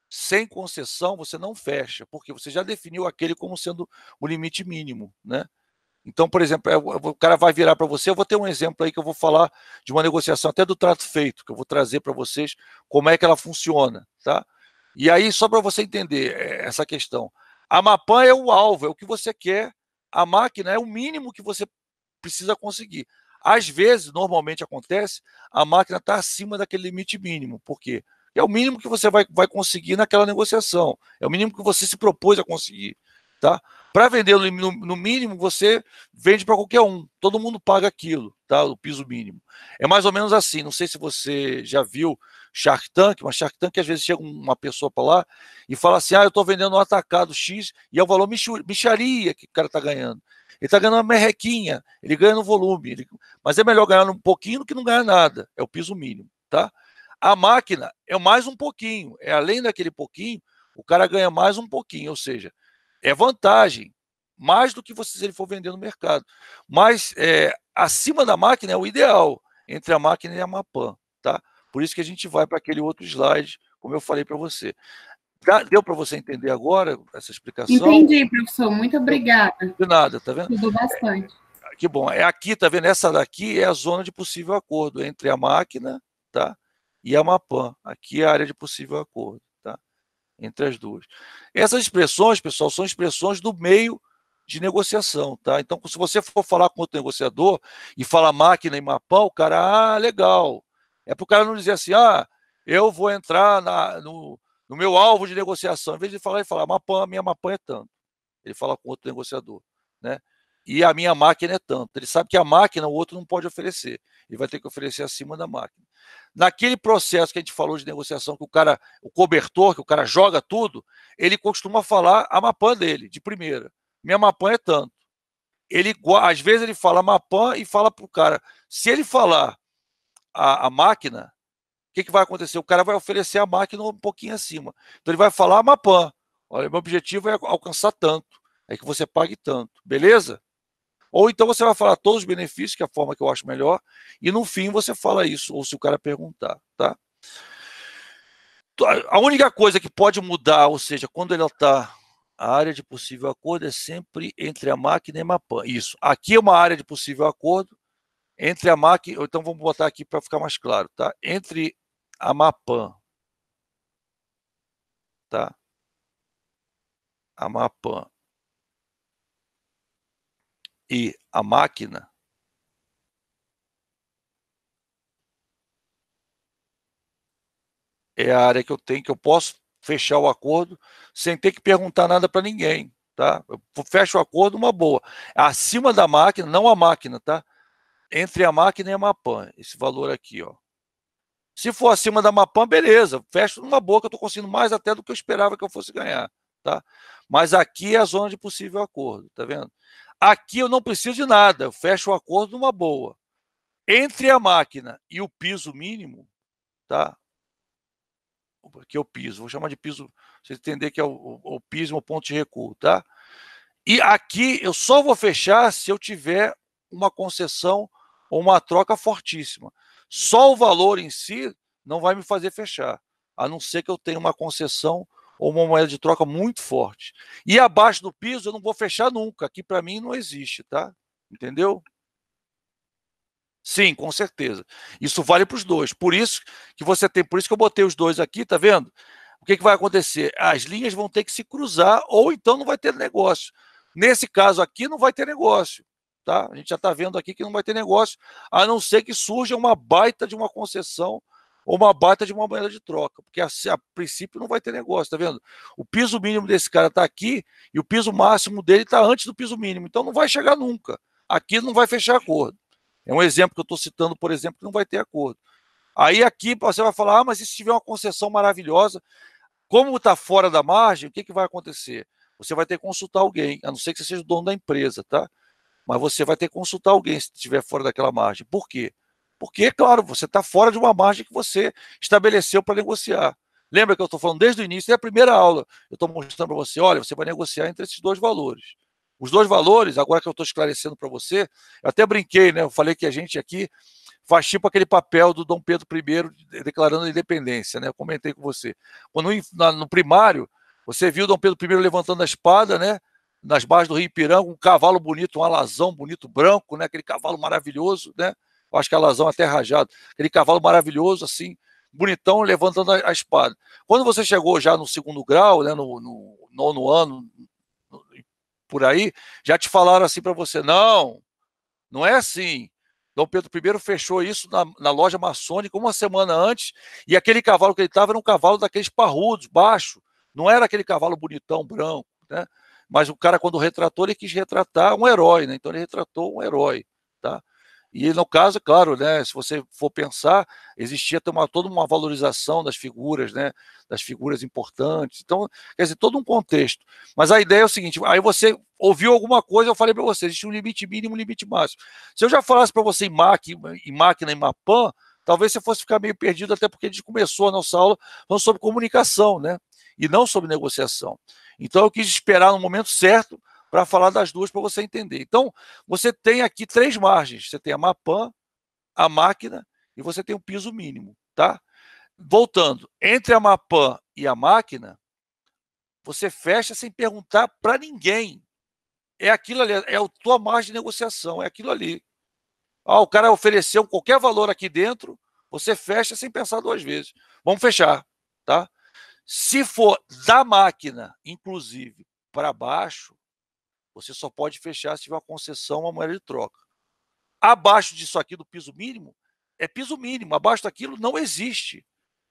Speaker 1: sem concessão, você não fecha, porque você já definiu aquele como sendo o limite mínimo, né? Então, por exemplo, o cara vai virar para você, eu vou ter um exemplo aí que eu vou falar de uma negociação até do trato feito, que eu vou trazer para vocês como é que ela funciona, tá? E aí, só para você entender essa questão, a Mapan é o alvo, é o que você quer, a máquina é o mínimo que você precisa conseguir. Às vezes, normalmente acontece, a máquina está acima daquele limite mínimo. Por quê? É o mínimo que você vai conseguir naquela negociação. É o mínimo que você se propôs a conseguir. Tá? Para vender no mínimo, você vende para qualquer um. Todo mundo paga aquilo, tá? O piso mínimo. É mais ou menos assim. Não sei se você já viu Shark Tank, mas Shark Tank às vezes chega uma pessoa para lá e fala assim: eu estou vendendo um atacado X e é o valor micharia que o cara está ganhando. Ele está ganhando uma merrequinha, ele ganha no volume, mas é melhor ganhar um pouquinho do que não ganhar nada, é o piso mínimo, tá? A máquina é mais um pouquinho, é além daquele pouquinho, o cara ganha mais um pouquinho, ou seja, é vantagem, mais do que você se ele for vender no mercado. Mas acima da máquina é o ideal, entre a máquina e a Mapan, tá? Por isso que a gente vai para aquele outro slide, como eu falei para você. Deu para você entender agora essa explicação?
Speaker 2: Entendi, professor. Muito obrigada.
Speaker 1: De nada, tá vendo?
Speaker 2: Ajudou bastante.
Speaker 1: Que bom. É aqui, tá vendo? Essa daqui é a zona de possível acordo entre a máquina, tá? E a Mapan. Aqui é a área de possível acordo, tá? Entre as duas. Essas expressões, pessoal, são expressões do meio de negociação, tá? Então, se você for falar com outro negociador e fala máquina e Mapan, o cara, legal. É para o cara não dizer assim, eu vou entrar no meu alvo de negociação. Em vez de falar, ele fala, Mapan, minha Mapan é tanto. Ele fala com outro negociador, né? E a minha máquina é tanto. Ele sabe que a máquina o outro não pode oferecer. Ele vai ter que oferecer acima da máquina. Naquele processo que a gente falou de negociação, que o cobertor, que o cara joga tudo, ele costuma falar a Mapan dele, de primeira. Minha Mapan é tanto. Às vezes ele fala Mapan e fala para o cara. Se ele falar a máquina, o que vai acontecer? O cara vai oferecer a máquina um pouquinho acima. Então ele vai falar a Mapan. Olha, meu objetivo é alcançar tanto. É que você pague tanto. Beleza? Ou então você vai falar todos os benefícios, que é a forma que eu acho melhor, e no fim você fala isso, ou se o cara perguntar, tá? A única coisa que pode mudar, ou seja, quando ele está, a área de possível acordo é sempre entre a máquina e a Mapan. Isso. Aqui é uma área de possível acordo entre a máquina, então vamos botar aqui para ficar mais claro, tá? Entre a Mapan, tá? A Mapan e a máquina, é a área que eu tenho, que eu posso fechar o acordo sem ter que perguntar nada para ninguém. tá? Eu fecho o acordo uma boa. Acima da máquina, não a máquina, tá? Entre a máquina e a Mapan, esse valor aqui, ó. Se for acima da Mapan, beleza, fecho numa boa, que eu estou conseguindo mais até do que eu esperava que eu fosse ganhar, tá? Mas aqui é a zona de possível acordo, tá vendo? Aqui eu não preciso de nada, eu fecho o acordo numa boa. Entre a máquina e o piso mínimo, tá? Aqui é o piso, vou chamar de piso, pra você entender que é o piso, o ponto de recuo, tá? E aqui eu só vou fechar se eu tiver uma concessão ou uma troca fortíssima. Só o valor em si não vai me fazer fechar, a não ser que eu tenha uma concessão ou uma moeda de troca muito forte. E abaixo do piso eu não vou fechar nunca, aqui para mim não existe, tá? Entendeu? Sim, com certeza. Isso vale para os dois. Por isso que você tem, por isso que eu botei os dois aqui, tá vendo? O que vai acontecer? As linhas vão ter que se cruzar ou então não vai ter negócio. Nesse caso aqui não vai ter negócio, tá? A gente já está vendo aqui que não vai ter negócio, a não ser que surja uma baita de uma concessão ou uma baita de uma moeda de troca, porque a princípio não vai ter negócio, tá vendo? O piso mínimo desse cara está aqui e o piso máximo dele está antes do piso mínimo, então não vai chegar nunca. Aqui não vai fechar acordo. É um exemplo que eu estou citando, por exemplo, que não vai ter acordo. Aí aqui você vai falar, mas e se tiver uma concessão maravilhosa, como está fora da margem, o que vai acontecer? Você vai ter que consultar alguém, a não ser que você seja o dono da empresa, tá? Mas você vai ter que consultar alguém se estiver fora daquela margem. Por quê? Porque, claro, você está fora de uma margem que você estabeleceu para negociar. Lembra que eu estou falando desde o início, é a primeira aula. Eu estou mostrando para você, olha, você vai negociar entre esses dois valores. Os dois valores, agora que eu estou esclarecendo para você, eu até brinquei, né? Eu falei que a gente aqui faz tipo aquele papel do Dom Pedro I declarando a independência, né? Eu comentei com você. Quando no primário, você viu Dom Pedro I levantando a espada, né? Nas bases do Rio Ipiranga, um cavalo bonito, um alazão bonito branco, né? Aquele cavalo maravilhoso, né? Eu acho que alazão até rajado. Aquele cavalo maravilhoso, assim, bonitão, levantando a espada. Quando você chegou já no segundo grau, né? No nono ano, por aí, já te falaram assim para você, não é assim. Dom Pedro I fechou isso na loja maçônica uma semana antes, e aquele cavalo que ele estava era um cavalo daqueles parrudos, baixo, não era aquele cavalo bonitão, branco, né? Mas o cara, quando retratou, ele quis retratar um herói, né? Então ele retratou um herói, tá? E no caso, claro, né, se você for pensar, existia toda uma valorização das figuras, né, das figuras importantes. Então, quer dizer, todo um contexto. Mas a ideia é o seguinte, aí você ouviu alguma coisa, eu falei para você, existe um limite mínimo e um limite máximo. Se eu já falasse para você em máquina e Mapan, talvez você fosse ficar meio perdido, até porque a gente começou a nossa aula falando sobre comunicação, né, e não sobre negociação. Então, eu quis esperar no momento certo para falar das duas para você entender. Então, você tem aqui três margens. Você tem a Mapan, a máquina e você tem o piso mínimo, tá? Voltando, entre a Mapan e a máquina, você fecha sem perguntar para ninguém. É aquilo ali, é a tua margem de negociação, é aquilo ali. O cara ofereceu qualquer valor aqui dentro, você fecha sem pensar duas vezes. Vamos fechar, tá? Se for da máquina, inclusive, para baixo, você só pode fechar se tiver uma concessão, uma moeda de troca. Abaixo disso aqui do piso mínimo, é piso mínimo. Abaixo daquilo não existe.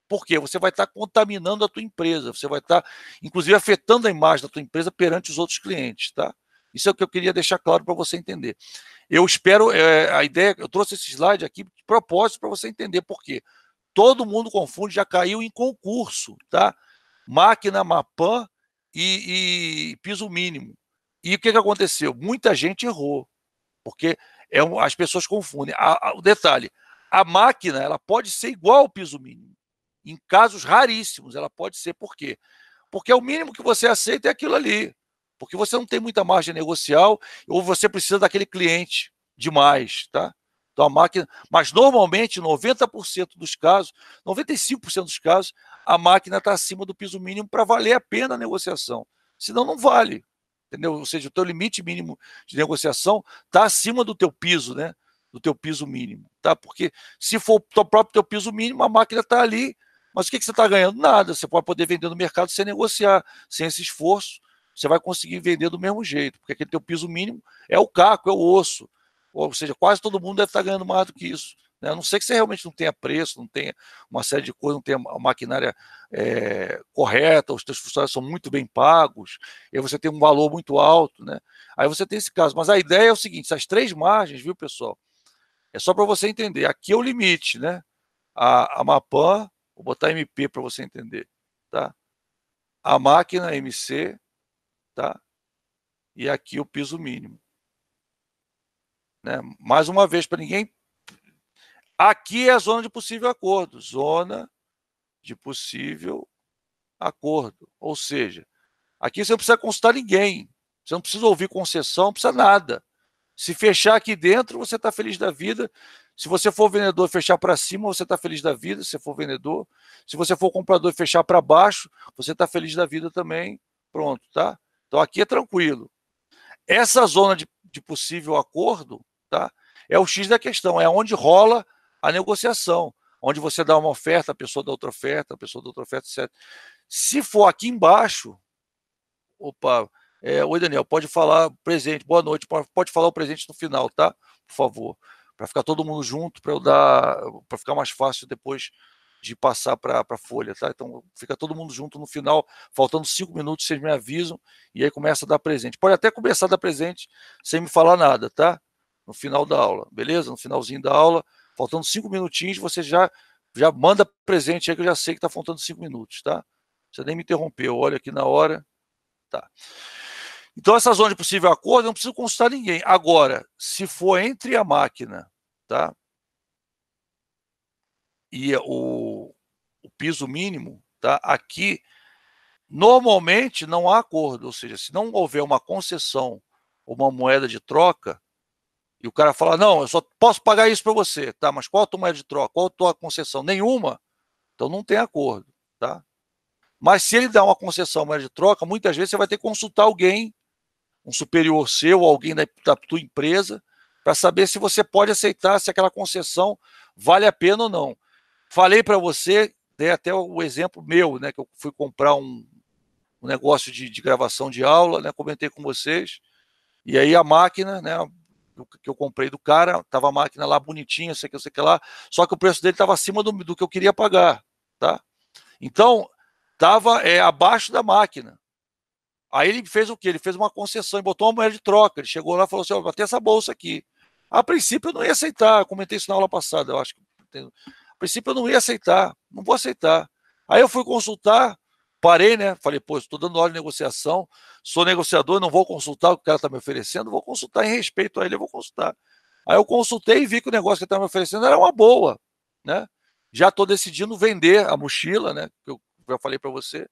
Speaker 1: Por quê? Você vai estar contaminando a tua empresa. Você vai estar, inclusive, afetando a imagem da tua empresa perante os outros clientes, tá? Isso é o que eu queria deixar claro para você entender. Eu espero, a ideia, eu trouxe esse slide aqui de propósito para você entender por quê. Todo mundo confunde, já caiu em concurso, tá? Máquina, Mapan e piso mínimo. E o que aconteceu? Muita gente errou, porque as pessoas confundem. O detalhe, a máquina ela pode ser igual ao piso mínimo. Em casos raríssimos, ela pode ser. Por quê? Porque é o mínimo que você aceita é aquilo ali. Porque você não tem muita margem negocial ou você precisa daquele cliente demais, tá? Então a máquina, mas normalmente 90% dos casos, 95% dos casos, a máquina está acima do piso mínimo para valer a pena a negociação. Senão não vale. Entendeu? Ou seja, o teu limite mínimo de negociação está acima do teu piso, né? Do teu piso mínimo, tá? Porque se for o próprio teu piso mínimo, a máquina está ali, mas o que você está ganhando? Nada. Você pode poder vender no mercado sem negociar, sem esse esforço, você vai conseguir vender do mesmo jeito, porque aquele teu piso mínimo é o caco, é o osso. Ou seja, quase todo mundo deve estar ganhando mais do que isso, né? A não ser que você realmente não tenha preço, não tenha uma série de coisas, não tenha a maquinária correta, os seus funcionários são muito bem pagos, e aí você tem um valor muito alto, né? Aí você tem esse caso. Mas a ideia é o seguinte, essas 3 margens, viu, pessoal? É só para você entender. Aqui é o limite, né? A Mapan, vou botar MP para você entender, tá? A máquina MC, tá? E aqui o piso mínimo, né? Mais uma vez, para ninguém... Aqui é a zona de possível acordo. Zona de possível acordo. Ou seja, aqui você não precisa consultar ninguém. Você não precisa ouvir concessão, não precisa nada. Se fechar aqui dentro, você está feliz da vida. Se você for vendedor e fechar para cima, você está feliz da vida, se você for vendedor. Se você for comprador e fechar para baixo, você está feliz da vida também. Pronto, tá? Então aqui é tranquilo. Essa zona de possível acordo, tá? É o X da questão, é onde rola a negociação, onde você dá uma oferta, a pessoa dá outra oferta, a pessoa dá outra oferta, etc. Se for aqui embaixo, opa, oi Daniel, pode falar presente, boa noite, pode falar o presente no final, tá? Por favor, para ficar todo mundo junto, para ficar mais fácil depois de passar para a folha, tá? Então fica todo mundo junto no final, faltando 5 minutos, vocês me avisam, e aí começa a dar presente. Pode até começar a dar presente sem me falar nada, tá? No final da aula, beleza? No finalzinho da aula, faltando 5 minutinhos, você já manda presente aí, que eu já sei que está faltando 5 minutos, tá? Você nem me interrompeu, olha aqui na hora. Tá. Então, essa zona de possível acordo, eu não preciso consultar ninguém. Agora, se for entre a máquina, tá? E o piso mínimo, tá? Aqui, normalmente não há acordo, ou seja, se não houver uma concessão ou uma moeda de troca, e o cara fala, não, eu só posso pagar isso para você, tá? Mas qual a tua moeda de troca? Qual a tua concessão? Nenhuma? Então não tem acordo, tá? Mas se ele dá uma concessão, moeda de troca, muitas vezes você vai ter que consultar alguém, um superior seu, ou alguém da tua empresa, para saber se você pode aceitar, se aquela concessão vale a pena ou não. Falei para você, dei até o exemplo meu, né, que eu fui comprar um negócio de gravação de aula, né, comentei com vocês, e aí a máquina, né, que eu comprei do cara, estava a máquina lá bonitinha, sei que lá, só que o preço dele estava acima do que eu queria pagar, tá? Então, estava abaixo da máquina. Aí ele fez o quê? Ele fez uma concessão e botou uma moeda de troca. Ele chegou lá e falou assim, ó, tem essa bolsa aqui. A princípio eu não ia aceitar, eu comentei isso na aula passada, eu acho que... A princípio eu não ia aceitar, não vou aceitar. Aí eu fui consultar, parei, né? Falei, pô, estou dando hora de negociação, sou negociador, não vou consultar o que o cara está me oferecendo, vou consultar em respeito a ele, eu vou consultar. Aí eu consultei e vi que o negócio que ele estava me oferecendo era uma boa, né? Já estou decidindo vender a mochila, né? Que eu já falei para você.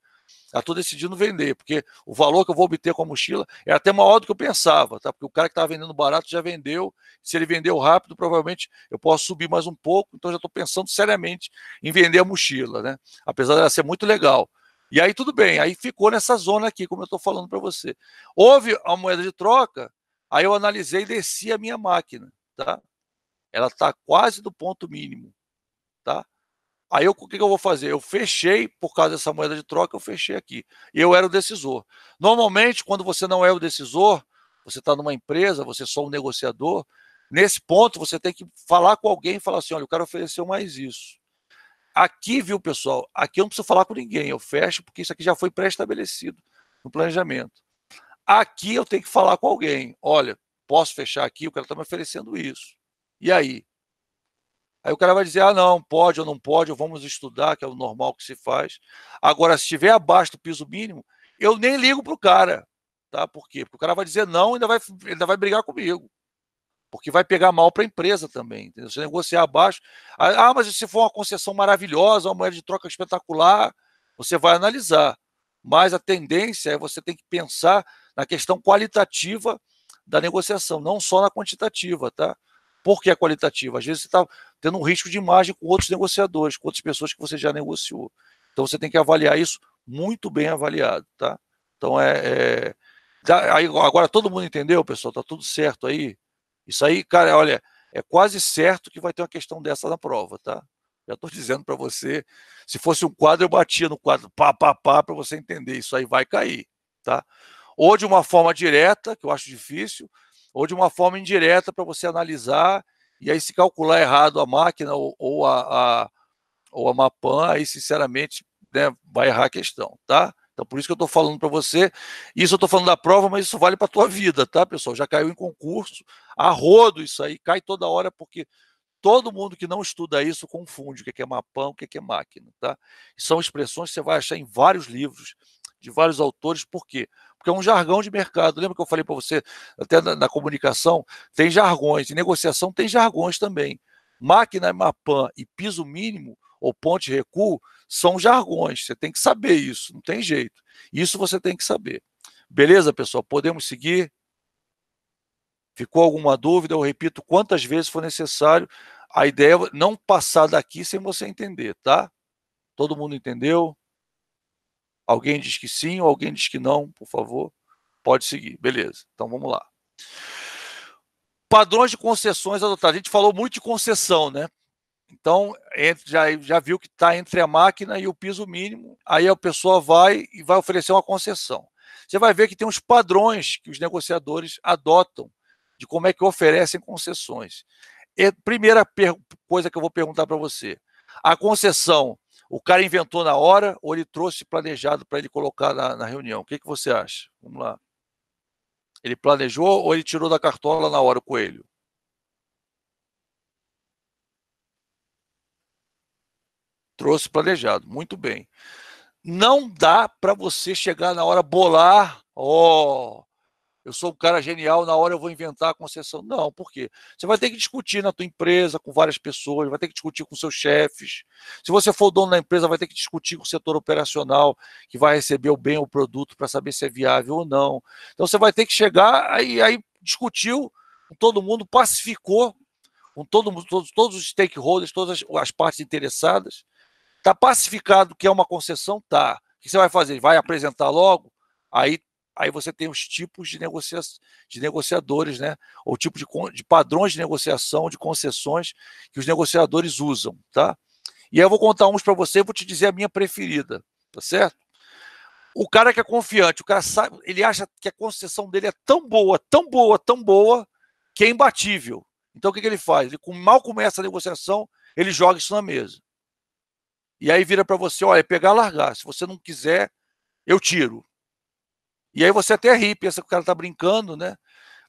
Speaker 1: Já estou decidindo vender, porque o valor que eu vou obter com a mochila é até maior do que eu pensava, tá? Porque o cara que estava vendendo barato já vendeu. Se ele vendeu rápido, provavelmente eu posso subir mais um pouco. Então já estou pensando seriamente em vender a mochila, né? Apesar dela ser muito legal. E aí tudo bem, aí ficou nessa zona aqui, como eu estou falando para você. Houve a moeda de troca, aí eu analisei e desci a minha máquina, tá? Ela está quase do ponto mínimo, tá? Aí o que eu vou fazer? Eu fechei, por causa dessa moeda de troca, eu fechei aqui. E eu era o decisor. Normalmente, quando você não é o decisor, você está numa empresa, você é só um negociador, nesse ponto você tem que falar com alguém e falar assim, olha, o cara ofereceu mais isso. Aqui, viu, pessoal, aqui eu não preciso falar com ninguém, eu fecho, porque isso aqui já foi pré-estabelecido no planejamento. Aqui eu tenho que falar com alguém. Olha, posso fechar aqui? O cara está me oferecendo isso. E aí? Aí o cara vai dizer, ah, não, pode ou não pode, ou vamos estudar, que é o normal que se faz. Agora, se estiver abaixo do piso mínimo, eu nem ligo para o cara. Tá? Por quê? Porque o cara vai dizer não e ainda vai brigar comigo. Porque vai pegar mal para a empresa também. Entendeu? Se negociar abaixo... Ah, mas se for uma concessão maravilhosa, uma moeda de troca espetacular, você vai analisar. Mas a tendência é você tem que pensar na questão qualitativa da negociação, não só na quantitativa, tá? Por que a qualitativa? Às vezes você está tendo um risco de imagem com outros negociadores, com outras pessoas que você já negociou. Então você tem que avaliar isso muito bem avaliado, tá? Então agora todo mundo entendeu, pessoal? Tá tudo certo aí? Isso aí, cara, olha, é quase certo que vai ter uma questão dessa na prova, tá? Já estou dizendo para você, se fosse um quadro, eu batia no quadro, pá, para você entender. Isso aí vai cair, tá? Ou de uma forma direta, que eu acho difícil, ou de uma forma indireta para você analisar e aí se calcular errado a máquina ou a Mapan, aí sinceramente, né, vai errar a questão, tá? Então por isso que eu estou falando para você, isso eu estou falando da prova, mas isso vale para a tua vida, tá, pessoal? Já caiu em concurso, a rodo isso aí, cai toda hora, porque todo mundo que não estuda isso confunde o que é Mapan, o que é máquina, tá? São expressões que você vai achar em vários livros, de vários autores, por quê? Porque é um jargão de mercado. Lembra que eu falei para você, até na comunicação, tem jargões, em negociação tem jargões também. Máquina, Mapan e piso mínimo, ou ponte de recuo, são jargões, você tem que saber isso, não tem jeito. Isso você tem que saber. Beleza, pessoal? Podemos seguir? Ficou alguma dúvida? Eu repito quantas vezes for necessário. A ideia é não passar daqui sem você entender, tá? Todo mundo entendeu? Alguém diz que sim ou alguém diz que não, por favor? Pode seguir, beleza. Então vamos lá. Padrões de concessões adotados. A gente falou muito de concessão, né? Então, já viu que está entre a máquina e o piso mínimo, aí a pessoa vai e vai oferecer uma concessão. Você vai ver que tem uns padrões que os negociadores adotam de como é que oferecem concessões. E primeira coisa que eu vou perguntar para você, a concessão, o cara inventou na hora ou ele trouxe planejado para ele colocar na reunião? O que você acha? Vamos lá. Ele planejou ou ele tirou da cartola na hora o coelho? Trouxe planejado, muito bem. Não dá para você chegar na hora bolar, eu sou um cara genial, na hora eu vou inventar a concessão. Não, por quê? Você vai ter que discutir na tua empresa com várias pessoas, vai ter que discutir com seus chefes. Se você for dono da empresa, vai ter que discutir com o setor operacional, que vai receber o bem ou o produto para saber se é viável ou não. Então você vai ter que chegar, aí discutiu com todo mundo, pacificou com todos os stakeholders, todas as partes interessadas. Está pacificado que é uma concessão? Tá. O que você vai fazer? Vai apresentar logo? Aí você tem os tipos de negociadores, né? Ou tipo de padrões de negociação, de concessões que os negociadores usam, tá? E aí eu vou contar uns para você e vou te dizer a minha preferida, tá certo? O cara que é confiante, o cara sabe, ele acha que a concessão dele é tão boa, tão boa, tão boa, que é imbatível. Então o que ele faz? Ele mal começa a negociação, ele joga isso na mesa. E aí vira para você, olha, pegar e largar. Se você não quiser, eu tiro. E aí você até ri, pensa que o cara está brincando, né?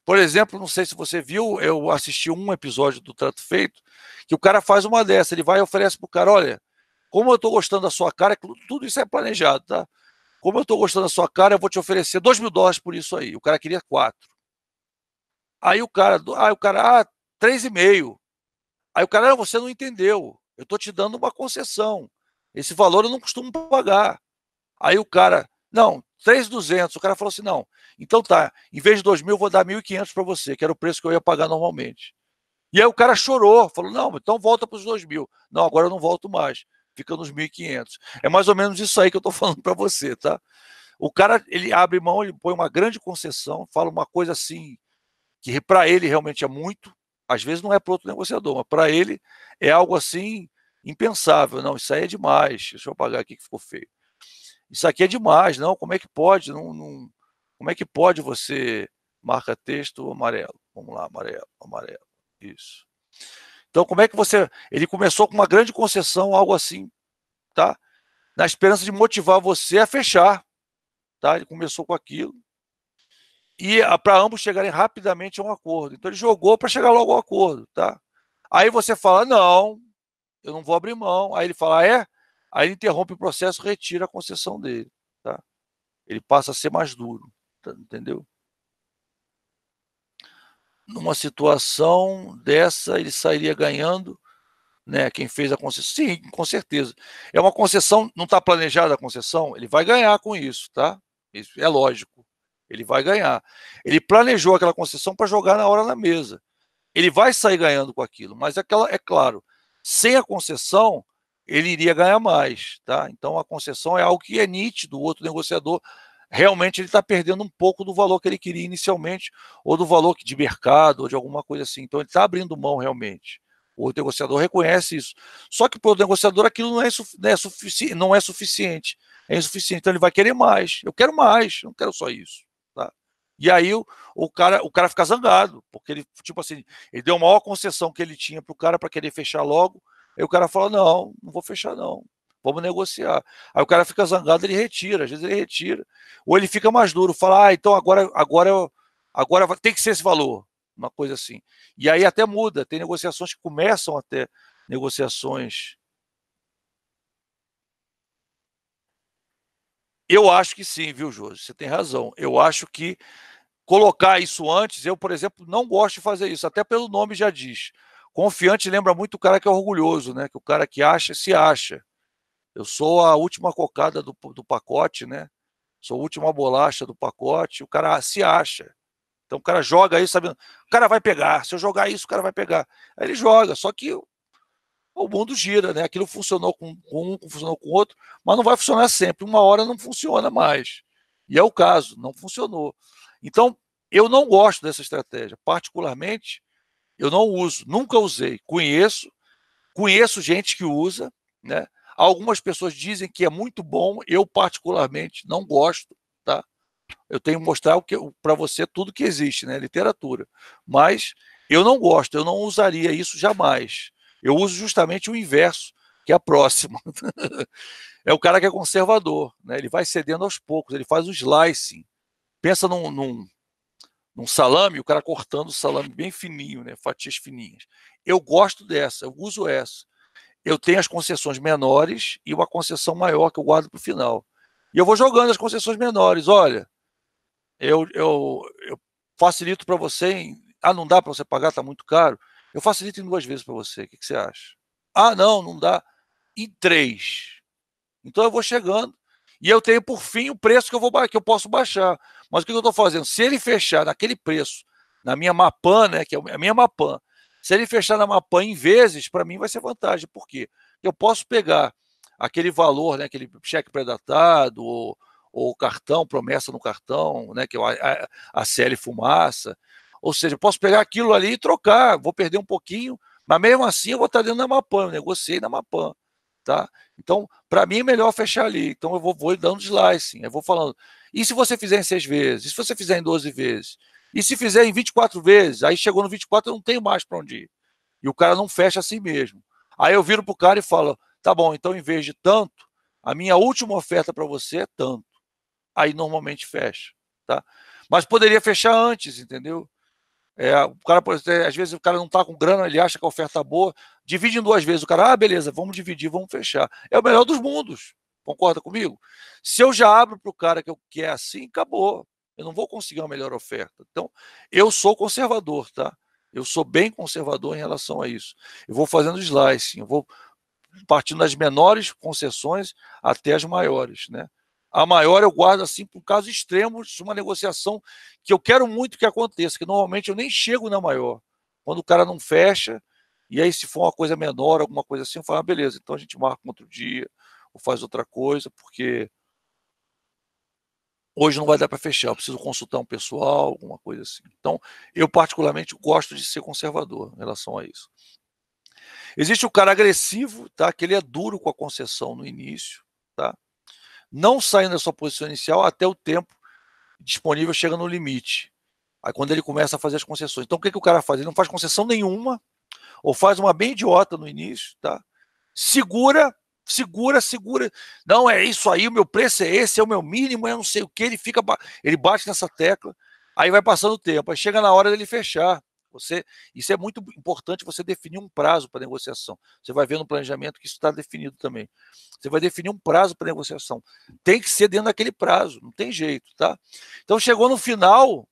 Speaker 1: Por exemplo, não sei se você viu, eu assisti um episódio do Trato Feito, que o cara faz uma dessa, ele vai e oferece pro cara, olha, como eu estou gostando da sua cara, tudo isso é planejado, tá? Como eu estou gostando da sua cara, eu vou te oferecer $2.000 por isso aí. O cara queria 4. Aí o cara, 3,5. Aí o cara, você não entendeu, eu estou te dando uma concessão. Esse valor eu não costumo pagar. Aí o cara, não, 3.200. O cara falou assim, não, então tá, em vez de 2.000, eu vou dar 1.500 para você, que era o preço que eu ia pagar normalmente. E aí o cara chorou, falou, não, então volta para os 2.000. Não, agora eu não volto mais, fica nos 1.500. É mais ou menos isso aí que eu estou falando para você, tá? O cara, ele abre mão, ele põe uma grande concessão, fala uma coisa assim, que para ele realmente é muito, às vezes não é para outro negociador, mas para ele é algo assim impensável. Não, isso aí é demais, deixa eu apagar aqui que ficou feio. Isso aqui é demais, não, como é que pode? Como é que pode você marca texto amarelo? Vamos lá, amarelo, amarelo, isso. Então, como é que você... Ele começou com uma grande concessão, algo assim, tá? Na esperança de motivar você a fechar, tá? Ele começou com aquilo. E para ambos chegarem rapidamente a um acordo. Então, ele jogou para chegar logo ao acordo, tá? Aí você fala, não, eu não vou abrir mão. Aí ele fala, é? Aí ele interrompe o processo, retira a concessão dele, tá? Ele passa a ser mais duro, tá? Entendeu? Numa situação dessa, ele sairia ganhando, né? Quem fez a concessão, sim, com certeza. É uma concessão, não está planejada a concessão, ele vai ganhar com isso, tá? Isso é lógico, ele vai ganhar. Ele planejou aquela concessão para jogar na hora na mesa. Ele vai sair ganhando com aquilo, mas é claro, sem a concessão, ele iria ganhar mais, tá? Então a concessão é algo que é nítido, o outro negociador realmente ele está perdendo um pouco do valor que ele queria inicialmente, ou do valor de mercado, ou de alguma coisa assim. Então ele está abrindo mão realmente. O outro negociador reconhece isso. Só que para o negociador aquilo não é suficiente. É insuficiente. Então ele vai querer mais. Eu quero mais, não quero só isso. Tá? E aí o cara fica zangado, porque ele, tipo assim, ele deu a maior concessão que ele tinha para o cara para querer fechar logo. Aí o cara fala: não, não vou fechar, não. Vamos negociar. Aí o cara fica zangado, ele retira, às vezes ele retira. Ou ele fica mais duro, fala: então agora tem que ser esse valor. Uma coisa assim. E aí até muda, tem negociações que começam até negociações. Eu acho que sim, viu, Jô? Você tem razão. Eu acho que colocar isso antes, eu, por exemplo, não gosto de fazer isso, até pelo nome já diz. Confiante lembra muito o cara que é orgulhoso, né? Que o cara que acha, se acha. Eu sou a última cocada do pacote, né? Sou a última bolacha do pacote, o cara se acha. Então o cara joga isso sabendo, o cara vai pegar, se eu jogar isso, o cara vai pegar. Aí ele joga, só que o mundo gira, né? Aquilo funcionou com um, funcionou com o outro, mas não vai funcionar sempre. Uma hora não funciona mais. E é o caso, não funcionou. Então, eu não gosto dessa estratégia. Particularmente, eu não uso, nunca usei. Conheço gente que usa, né? Algumas pessoas dizem que é muito bom, eu particularmente não gosto, tá? Eu tenho que mostrar para você tudo que existe, né? Literatura. Mas eu não gosto, eu não usaria isso jamais. Eu uso justamente o inverso, que é a próxima. É o cara que é conservador, né? Ele vai cedendo aos poucos, ele faz o slicing. Pensa num salame, o cara cortando o salame bem fininho, né? Fatias fininhas. Eu gosto dessa, eu uso essa. Eu tenho as concessões menores e uma concessão maior que eu guardo para o final. E eu vou jogando as concessões menores. Olha, eu facilito para você não dá para você pagar, está muito caro. Eu facilito em 2 vezes para você. O que você acha? Não dá. Em 3. Então eu vou chegando e eu tenho por fim o preço que eu posso baixar. Mas o que eu estou fazendo? Se ele fechar naquele preço, na minha Mapan, né, que é a minha Mapan, se ele fechar na Mapan em vezes, para mim vai ser vantagem. Por quê? Eu posso pegar aquele valor, né, aquele cheque pré-datado ou cartão, promessa no cartão, né, que é a CL Fumaça. Ou seja, eu posso pegar aquilo ali e trocar, vou perder um pouquinho, mas mesmo assim eu vou estar dentro da Mapan, eu negociei na Mapan. Tá? Então, para mim é melhor fechar ali. Então, eu vou dando slicing, eu vou falando. E se você fizer em 6 vezes? E se você fizer em 12 vezes? E se fizer em 24 vezes? Aí chegou no 24, eu não tenho mais para onde ir. E o cara não fecha assim mesmo. Aí eu viro para o cara e falo: tá bom, então em vez de tanto, a minha última oferta para você é tanto. Aí normalmente fecha. Tá? Mas poderia fechar antes, entendeu? O cara, às vezes o cara não está com grana, ele acha que a oferta é boa, divide em 2 vezes. O cara, beleza, vamos dividir, vamos fechar. É o melhor dos mundos, concorda comigo? Se eu já abro para o cara que é assim, acabou. Eu não vou conseguir uma melhor oferta. Então, eu sou conservador, tá? Eu sou bem conservador em relação a isso. Eu vou fazendo slicing, eu vou partindo das menores concessões até as maiores, né? A maior eu guardo assim por casos extremos de uma negociação que eu quero muito que aconteça, que normalmente eu nem chego na maior. Quando o cara não fecha, e aí se for uma coisa menor, alguma coisa assim, eu falo: beleza, então a gente marca um outro dia, ou faz outra coisa, porque hoje não vai dar para fechar, eu preciso consultar um pessoal, alguma coisa assim. Então, eu particularmente gosto de ser conservador em relação a isso. Existe o cara agressivo, tá? Que ele é duro com a concessão no início, tá? Não saindo da sua posição inicial até o tempo disponível chega no limite. Aí quando ele começa a fazer as concessões. Então o que o cara faz? Ele não faz concessão nenhuma, ou faz uma bem idiota no início, tá? Segura. Não, é isso aí, o meu preço é esse, é o meu mínimo, é não sei o que. Ele bate nessa tecla, aí vai passando o tempo, aí chega na hora dele fechar. Isso é muito importante, você definir um prazo para negociação. Você vai ver no planejamento que isso está definido também. Você vai definir um prazo para negociação. Tem que ser dentro daquele prazo, não tem jeito, tá? Então chegou no final,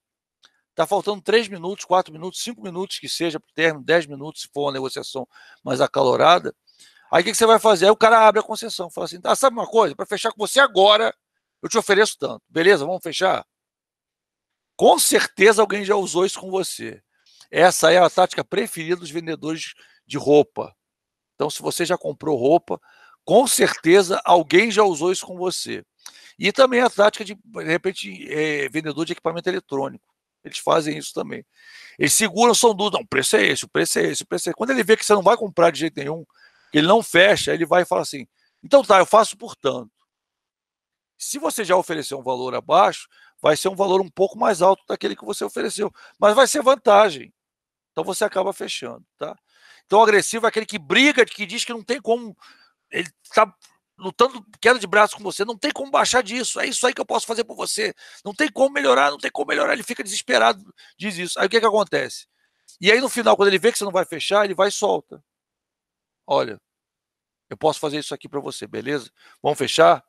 Speaker 1: está faltando 3 minutos, 4 minutos, 5 minutos que seja para o término, 10 minutos, se for uma negociação mais acalorada. Aí o que você vai fazer? Aí o cara abre a concessão, fala assim: sabe uma coisa? Para fechar com você agora, eu te ofereço tanto. Beleza, vamos fechar? Com certeza alguém já usou isso com você. Essa é a tática preferida dos vendedores de roupa. Então, se você já comprou roupa, com certeza alguém já usou isso com você. E também a tática de repente, vendedor de equipamento eletrônico. Eles fazem isso também. Eles seguram, são duros. Não, o preço é esse, o preço é esse, o preço é esse. Quando ele vê que você não vai comprar de jeito nenhum, que ele não fecha, ele vai e fala assim: então tá, eu faço por tanto. Se você já ofereceu um valor abaixo, vai ser um valor um pouco mais alto daquele que você ofereceu, mas vai ser vantagem. Então você acaba fechando, tá? Então o agressivo é aquele que briga, que diz que não tem como, ele está lutando queda de braço com você, não tem como baixar disso, é isso aí que eu posso fazer por você, não tem como melhorar, não tem como melhorar, ele fica desesperado, diz isso. Aí o que acontece? E aí no final, quando ele vê que você não vai fechar, ele vai e solta. Olha, eu posso fazer isso aqui para você, beleza? Vamos fechar?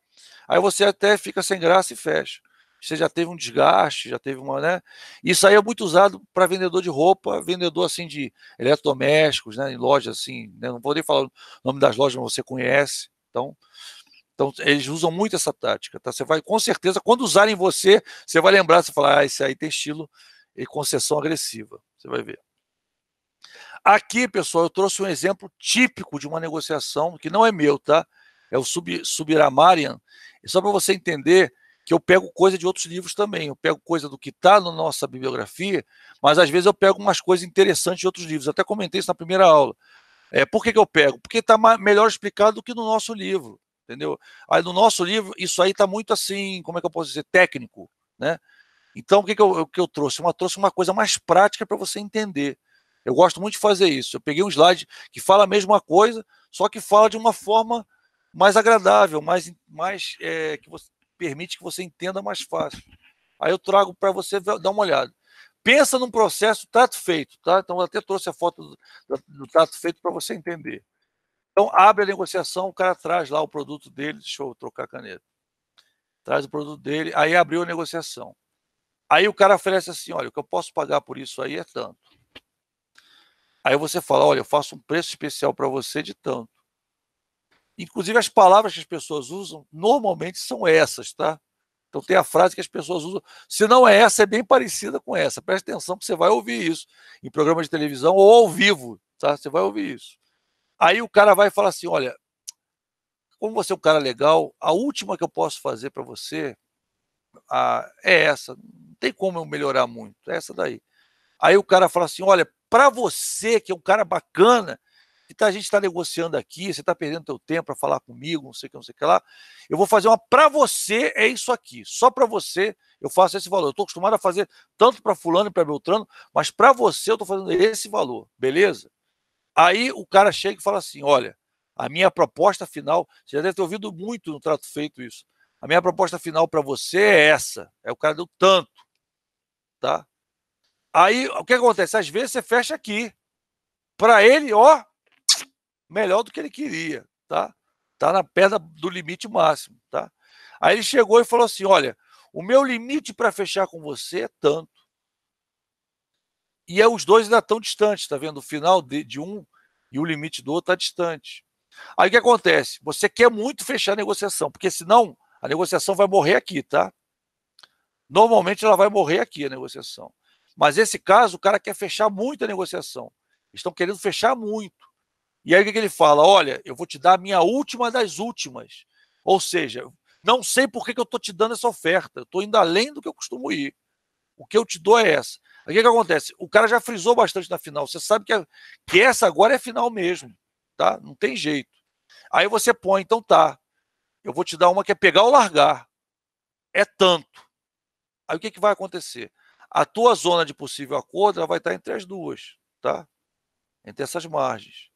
Speaker 1: Aí você até fica sem graça e fecha. Você já teve um desgaste, já teve uma, né? Isso aí é muito usado para vendedor de roupa, vendedor assim de eletrodomésticos, né? Em lojas assim, né? Não vou nem falar o nome das lojas, mas você conhece. Então eles usam muito essa tática, tá? Você vai, com certeza, quando usarem você, você vai lembrar, você falar, ah, esse aí tem estilo e concessão agressiva. Você vai ver. Aqui, pessoal, eu trouxe um exemplo típico de uma negociação, que não é meu, tá? É o Subramanian. É só para você entender que eu pego coisa de outros livros também. Eu pego coisa do que está na nossa bibliografia, mas às vezes eu pego umas coisas interessantes de outros livros. Eu até comentei isso na primeira aula. Por que eu pego? Porque está melhor explicado do que no nosso livro, entendeu? Aí no nosso livro, isso aí está muito assim, como é que eu posso dizer, técnico, né? Então, o que eu trouxe? Trouxe uma coisa mais prática para você entender. Eu gosto muito de fazer isso. Eu peguei um slide que fala a mesma coisa, só que fala de uma forma mais agradável, que você, permite que você entenda mais fácil. Aí eu trago para você dar uma olhada. Pensa num processo trato feito, tá? Então eu até trouxe a foto do trato feito para você entender. Então abre a negociação, o cara traz lá o produto dele, deixa eu trocar a caneta. Traz o produto dele, aí abriu a negociação. Aí o cara oferece assim, olha, o que eu posso pagar por isso aí é tanto. Aí você fala, olha, eu faço um preço especial para você de tanto. Inclusive as palavras que as pessoas usam normalmente são essas, tá? Então tem a frase que as pessoas usam, se não é essa, é bem parecida com essa. Preste atenção que você vai ouvir isso em programa de televisão ou ao vivo, tá? Você vai ouvir isso. Aí o cara vai falar assim, olha, como você é um cara legal, a última que eu posso fazer para você é essa. Não tem como eu melhorar muito, é essa daí. Aí o cara fala assim, olha, para você que é um cara bacana, que a gente está negociando aqui, você está perdendo seu tempo para falar comigo, não sei o que lá, eu vou fazer uma para você, é isso aqui, só para você eu faço esse valor. Eu estou acostumado a fazer tanto para fulano e para Beltrano, mas para você eu estou fazendo esse valor, beleza? Aí o cara chega e fala assim, olha, a minha proposta final, você já deve ter ouvido muito no trato feito isso, a minha proposta final para você é essa, o cara deu tanto, tá? Aí o que acontece? Às vezes você fecha aqui, para ele, ó, melhor do que ele queria, tá? Tá na perna do limite máximo, tá? Aí ele chegou e falou assim, olha, o meu limite para fechar com você é tanto. E os dois ainda estão distantes, tá vendo? O final de um e o limite do outro está distante. Aí o que acontece? Você quer muito fechar a negociação, porque senão a negociação vai morrer aqui, tá? Normalmente ela vai morrer aqui, a negociação. Mas nesse caso, o cara quer fechar muito a negociação. Estão querendo fechar muito. E aí o que ele fala? Olha, eu vou te dar a minha última das últimas. Ou seja, não sei por que eu estou te dando essa oferta. Eu estou indo além do que eu costumo ir. O que eu te dou é essa. Aí o que acontece? O cara já frisou bastante na final. Você sabe que essa agora é final mesmo. Tá? Não tem jeito. Aí você põe, então tá. Eu vou te dar uma que é pegar ou largar. É tanto. Aí o que vai acontecer? A tua zona de possível acordo ela vai estar entre as duas. Tá? Entre essas margens.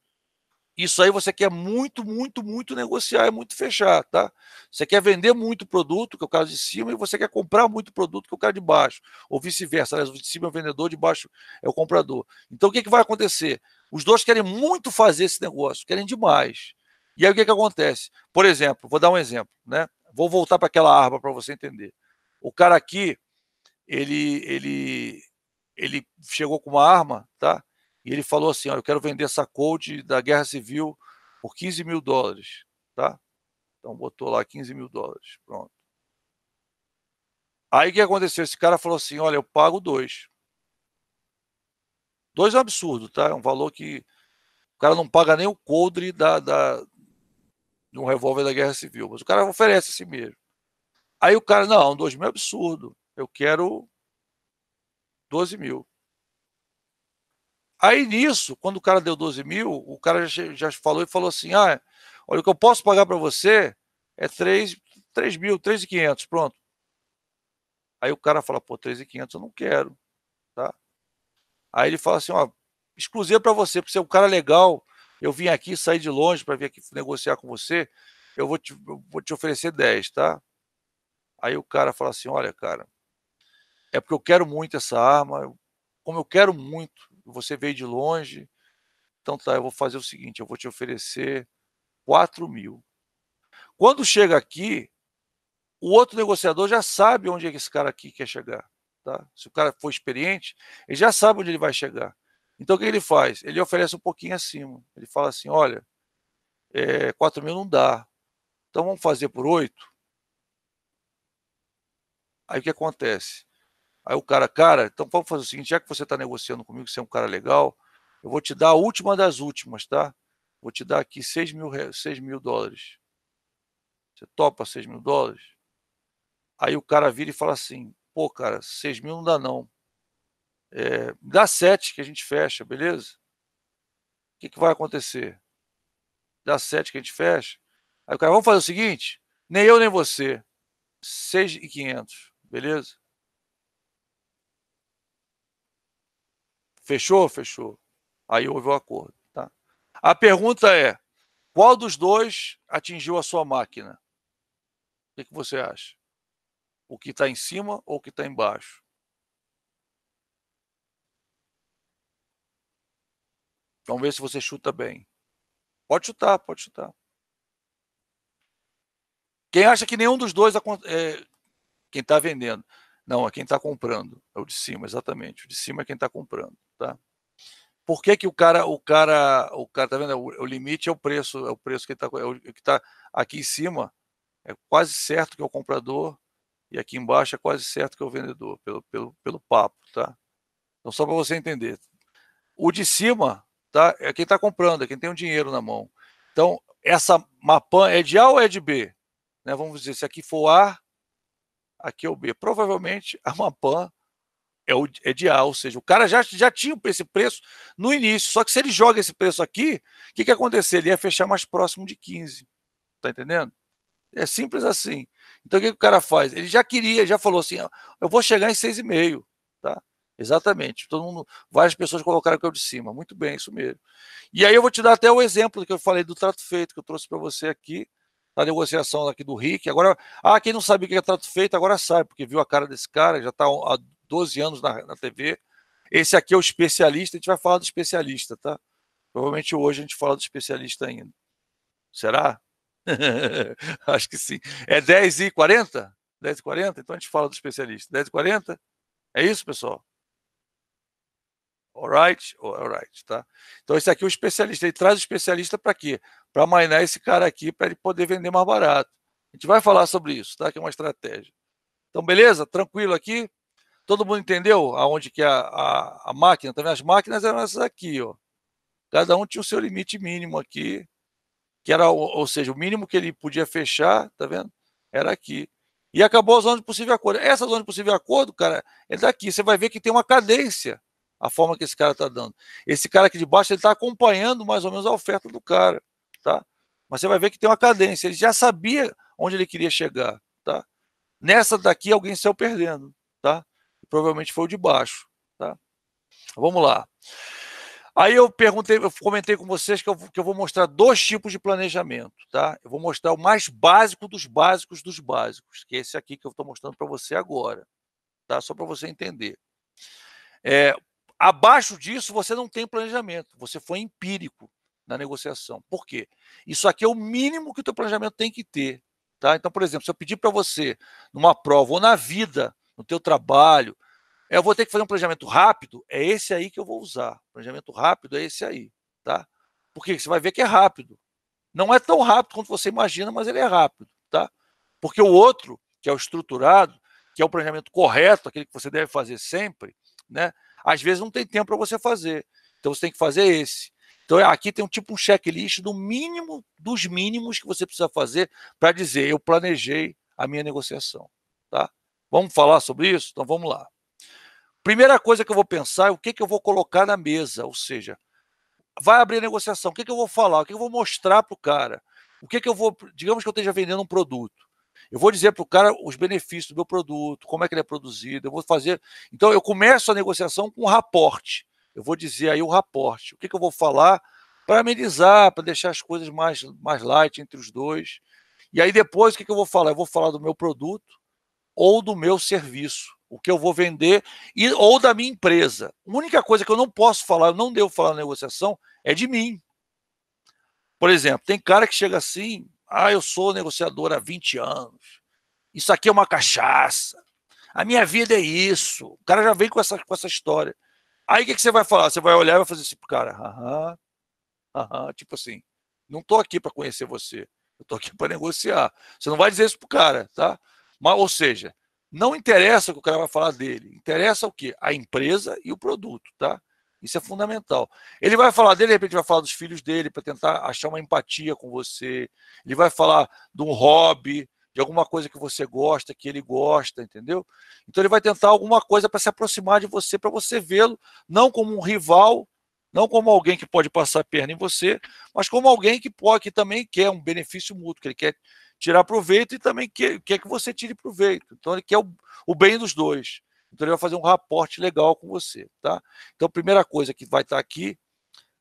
Speaker 1: Isso aí você quer muito, muito, muito negociar e muito fechar, tá? Você quer vender muito produto, que é o caso de cima, e você quer comprar muito produto, que é o cara de baixo. Ou vice-versa, aliás, o de cima é o vendedor, de baixo é o comprador. Então o que vai acontecer? Os dois querem muito fazer esse negócio, querem demais. E aí o que acontece? Por exemplo, vou dar um exemplo, né? Vou voltar para aquela arma para você entender. O cara aqui, ele chegou com uma arma, tá? E ele falou assim, eu quero vender essa Colt da Guerra Civil por $15 mil, tá? Então botou lá $15 mil, pronto. Aí o que aconteceu? Esse cara falou assim, olha, eu pago 2. 2 é um absurdo, tá? É um valor que o cara não paga nem o coldre de um revólver da Guerra Civil, mas o cara oferece assim mesmo. Aí o cara, não, 2 mil é absurdo, eu quero 12 mil. Aí nisso, quando o cara deu 12 mil, o cara já falou assim, olha, o que eu posso pagar para você é 3 mil, 3.500, pronto. Aí o cara fala, pô, 3.500 eu não quero, tá? Aí ele fala assim, ó, exclusivo para você, porque você é um cara legal, eu vim aqui, sair de longe para vir aqui negociar com você, eu vou te oferecer 10, tá? Aí o cara fala assim, olha, cara, é porque eu quero muito essa arma, como eu quero muito, você veio de longe, então tá, eu vou fazer o seguinte, eu vou te oferecer 4.000. Quando chega aqui, o outro negociador já sabe onde é que esse cara aqui quer chegar, tá? Se o cara for experiente, ele já sabe onde ele vai chegar. Então o que ele faz? Ele oferece um pouquinho acima. Ele fala assim, olha, 4.000 não dá, então vamos fazer por 8. Aí o que acontece? Aí o cara, então vamos fazer o seguinte, já que você está negociando comigo, você é um cara legal, eu vou te dar a última das últimas, tá? Vou te dar aqui 6.000 dólares. Você topa 6.000 dólares? Aí o cara vira e fala assim, pô, cara, 6.000 não dá não. Dá 7 que a gente fecha, beleza? O que vai acontecer? Dá 7 que a gente fecha. Aí o cara, vamos fazer o seguinte, nem eu nem você, 6.500, beleza? Fechou? Fechou. Aí houve o acordo, tá? A pergunta é, qual dos dois atingiu a sua máquina? O que você acha? O que está em cima ou o que está embaixo? Vamos ver se você chuta bem. Pode chutar, pode chutar. Quem acha que nenhum dos dois quem está vendendo? Não, é quem está comprando. É o de cima, exatamente. O de cima é quem está comprando, tá? Por que o cara tá vendo? O limite é o preço que está aqui em cima. É quase certo que é o comprador e aqui embaixo é quase certo que é o vendedor, pelo papo, tá? Então, só para você entender. O de cima, tá? É quem está comprando, é quem tem o dinheiro na mão. Então, essa Mapan é de A ou é de B? Né? Vamos dizer, se aqui for A, aqui é o B. Provavelmente a Mapan é de A, ou seja, o cara já tinha esse preço no início, só que se ele joga esse preço aqui, o que ia acontecer? Ele ia fechar mais próximo de 15, tá entendendo? É simples assim. Então o que o cara faz? Ele já falou assim, ó, eu vou chegar em 6,5, tá? Exatamente. Todo mundo, várias pessoas colocaram que é o de cima. Muito bem, isso mesmo. E aí eu vou te dar até o exemplo que eu falei do trato feito, que eu trouxe para você aqui, da negociação aqui do Rick. Agora, quem não sabe o que é trato feito, agora sabe, porque viu a cara desse cara, já está há 12 anos na TV. Esse aqui é o especialista, a gente vai falar do especialista, tá? Provavelmente hoje a gente fala do especialista ainda. Será? Acho que sim. É 10h40? 10h40? Então a gente fala do especialista. 10h40? É isso, pessoal? Alright? Alright, tá? Então esse aqui é o especialista. Ele traz o especialista para quê? Para mainar esse cara aqui para ele poder vender mais barato. A gente vai falar sobre isso, tá? Que é uma estratégia. Então, beleza? Tranquilo aqui? Todo mundo entendeu aonde que é a máquina? Tá vendo? As máquinas eram essas aqui, ó. Cada um tinha o seu limite mínimo aqui, que era, ou seja, o mínimo que ele podia fechar, tá vendo? Era aqui. E acabou a zona de possível acordo. Essa zona de possível acordo, cara, é daqui. Você vai ver que tem uma cadência, a forma que esse cara está dando. Esse cara aqui de baixo, ele está acompanhando mais ou menos a oferta do cara, tá? Mas você vai ver que tem uma cadência. Ele já sabia onde ele queria chegar, tá? Nessa daqui, alguém saiu perdendo, tá? Provavelmente foi o de baixo, tá? Vamos lá. Aí eu comentei com vocês que eu vou mostrar 2 tipos de planejamento, tá? Eu vou mostrar o mais básico dos básicos dos básicos, que é esse aqui que eu estou mostrando para você agora, tá? Só para você entender. Abaixo disso, você não tem planejamento, você foi empírico na negociação. Por quê? Isso aqui é o mínimo que o teu planejamento tem que ter, tá? Então, por exemplo, se eu pedir para você, numa prova ou na vida, no teu trabalho, eu vou ter que fazer um planejamento rápido, é esse aí que eu vou usar. O planejamento rápido é esse aí, tá? Porque você vai ver que é rápido. Não é tão rápido quanto você imagina, mas ele é rápido, tá? Porque o outro, que é o estruturado, que é o planejamento correto, aquele que você deve fazer sempre, né? Às vezes não tem tempo para você fazer. Então você tem que fazer esse. Então aqui tem um checklist do mínimo dos mínimos que você precisa fazer para dizer eu planejei a minha negociação, tá? Vamos falar sobre isso? Então vamos lá. Primeira coisa que eu vou pensar é o que eu vou colocar na mesa, ou seja, vai abrir a negociação, o que eu vou falar, o que eu vou mostrar para o cara, o que eu vou, digamos que eu esteja vendendo um produto, Eu vou dizer para o cara os benefícios do meu produto, como é que ele é produzido, eu vou fazer... Então, eu começo a negociação com um raporte. Eu vou dizer aí o raporte. O que eu vou falar para amenizar, para deixar as coisas mais light entre os dois. E aí, depois, o que eu vou falar? Eu vou falar do meu produto ou do meu serviço, o que eu vou vender, ou da minha empresa. A única coisa que eu não posso falar, eu não devo falar na negociação, é de mim. Por exemplo, tem cara que chega assim, eu sou negociador há 20 anos, isso aqui é uma cachaça, a minha vida é isso. O cara já vem com essa história. Aí o que você vai falar? Você vai olhar e vai fazer assim pro cara, tipo assim, não estou aqui para conhecer você, eu estou aqui para negociar. Você não vai dizer isso pro cara, tá? Mas, ou seja, não interessa o que o cara vai falar dele, interessa o quê? A empresa e o produto, tá? Isso é fundamental. Ele vai falar dele, de repente vai falar dos filhos dele para tentar achar uma empatia com você. Ele vai falar de um hobby, de alguma coisa que você gosta, que ele gosta, entendeu? Então ele vai tentar alguma coisa para se aproximar de você, para você vê-lo não como um rival, não como alguém que pode passar a perna em você, mas como alguém que também quer um benefício mútuo, que ele quer tirar proveito e também quer que você tire proveito. Então ele quer o bem dos dois. Então ele vai fazer um raporte legal com você, tá? Então a primeira coisa que vai estar aqui,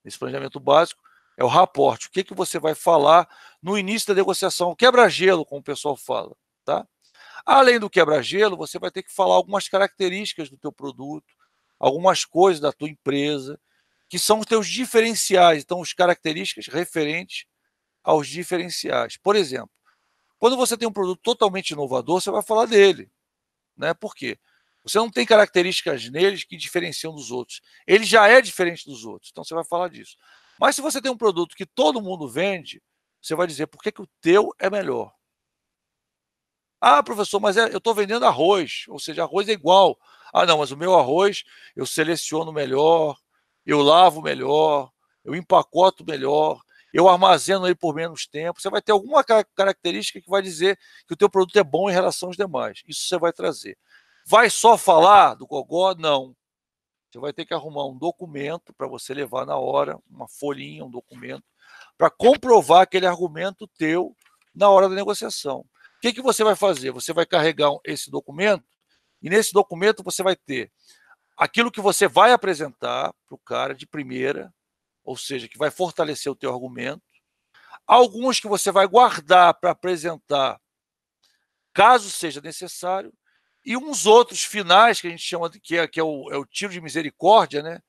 Speaker 1: nesse planejamento básico, é o raporte. O que você vai falar no início da negociação, o quebra-gelo, como o pessoal fala, tá? Além do quebra-gelo, você vai ter que falar algumas características do teu produto, algumas coisas da tua empresa, que são os teus diferenciais, então as características referentes aos diferenciais. Por exemplo, quando você tem um produto totalmente inovador, você vai falar dele, né? Por quê? Você não tem características neles que diferenciam dos outros. Ele já é diferente dos outros, então você vai falar disso. Mas se você tem um produto que todo mundo vende, você vai dizer por que o teu é melhor. Professor, mas eu estou vendendo arroz, ou seja, arroz é igual. Não, mas o meu arroz eu seleciono melhor, eu lavo melhor, eu empacoto melhor, eu armazeno ele por menos tempo. Você vai ter alguma característica que vai dizer que o teu produto é bom em relação aos demais. Isso você vai trazer. Vai só falar do gogó? Não. Você vai ter que arrumar um documento para você levar na hora, uma folhinha, um documento, para comprovar aquele argumento teu na hora da negociação. O que você vai fazer? Você vai carregar esse documento e nesse documento você vai ter aquilo que você vai apresentar para o cara de primeira, ou seja, que vai fortalecer o teu argumento, alguns que você vai guardar para apresentar caso seja necessário, e uns outros finais que a gente chama de que é o tiro de misericórdia, né?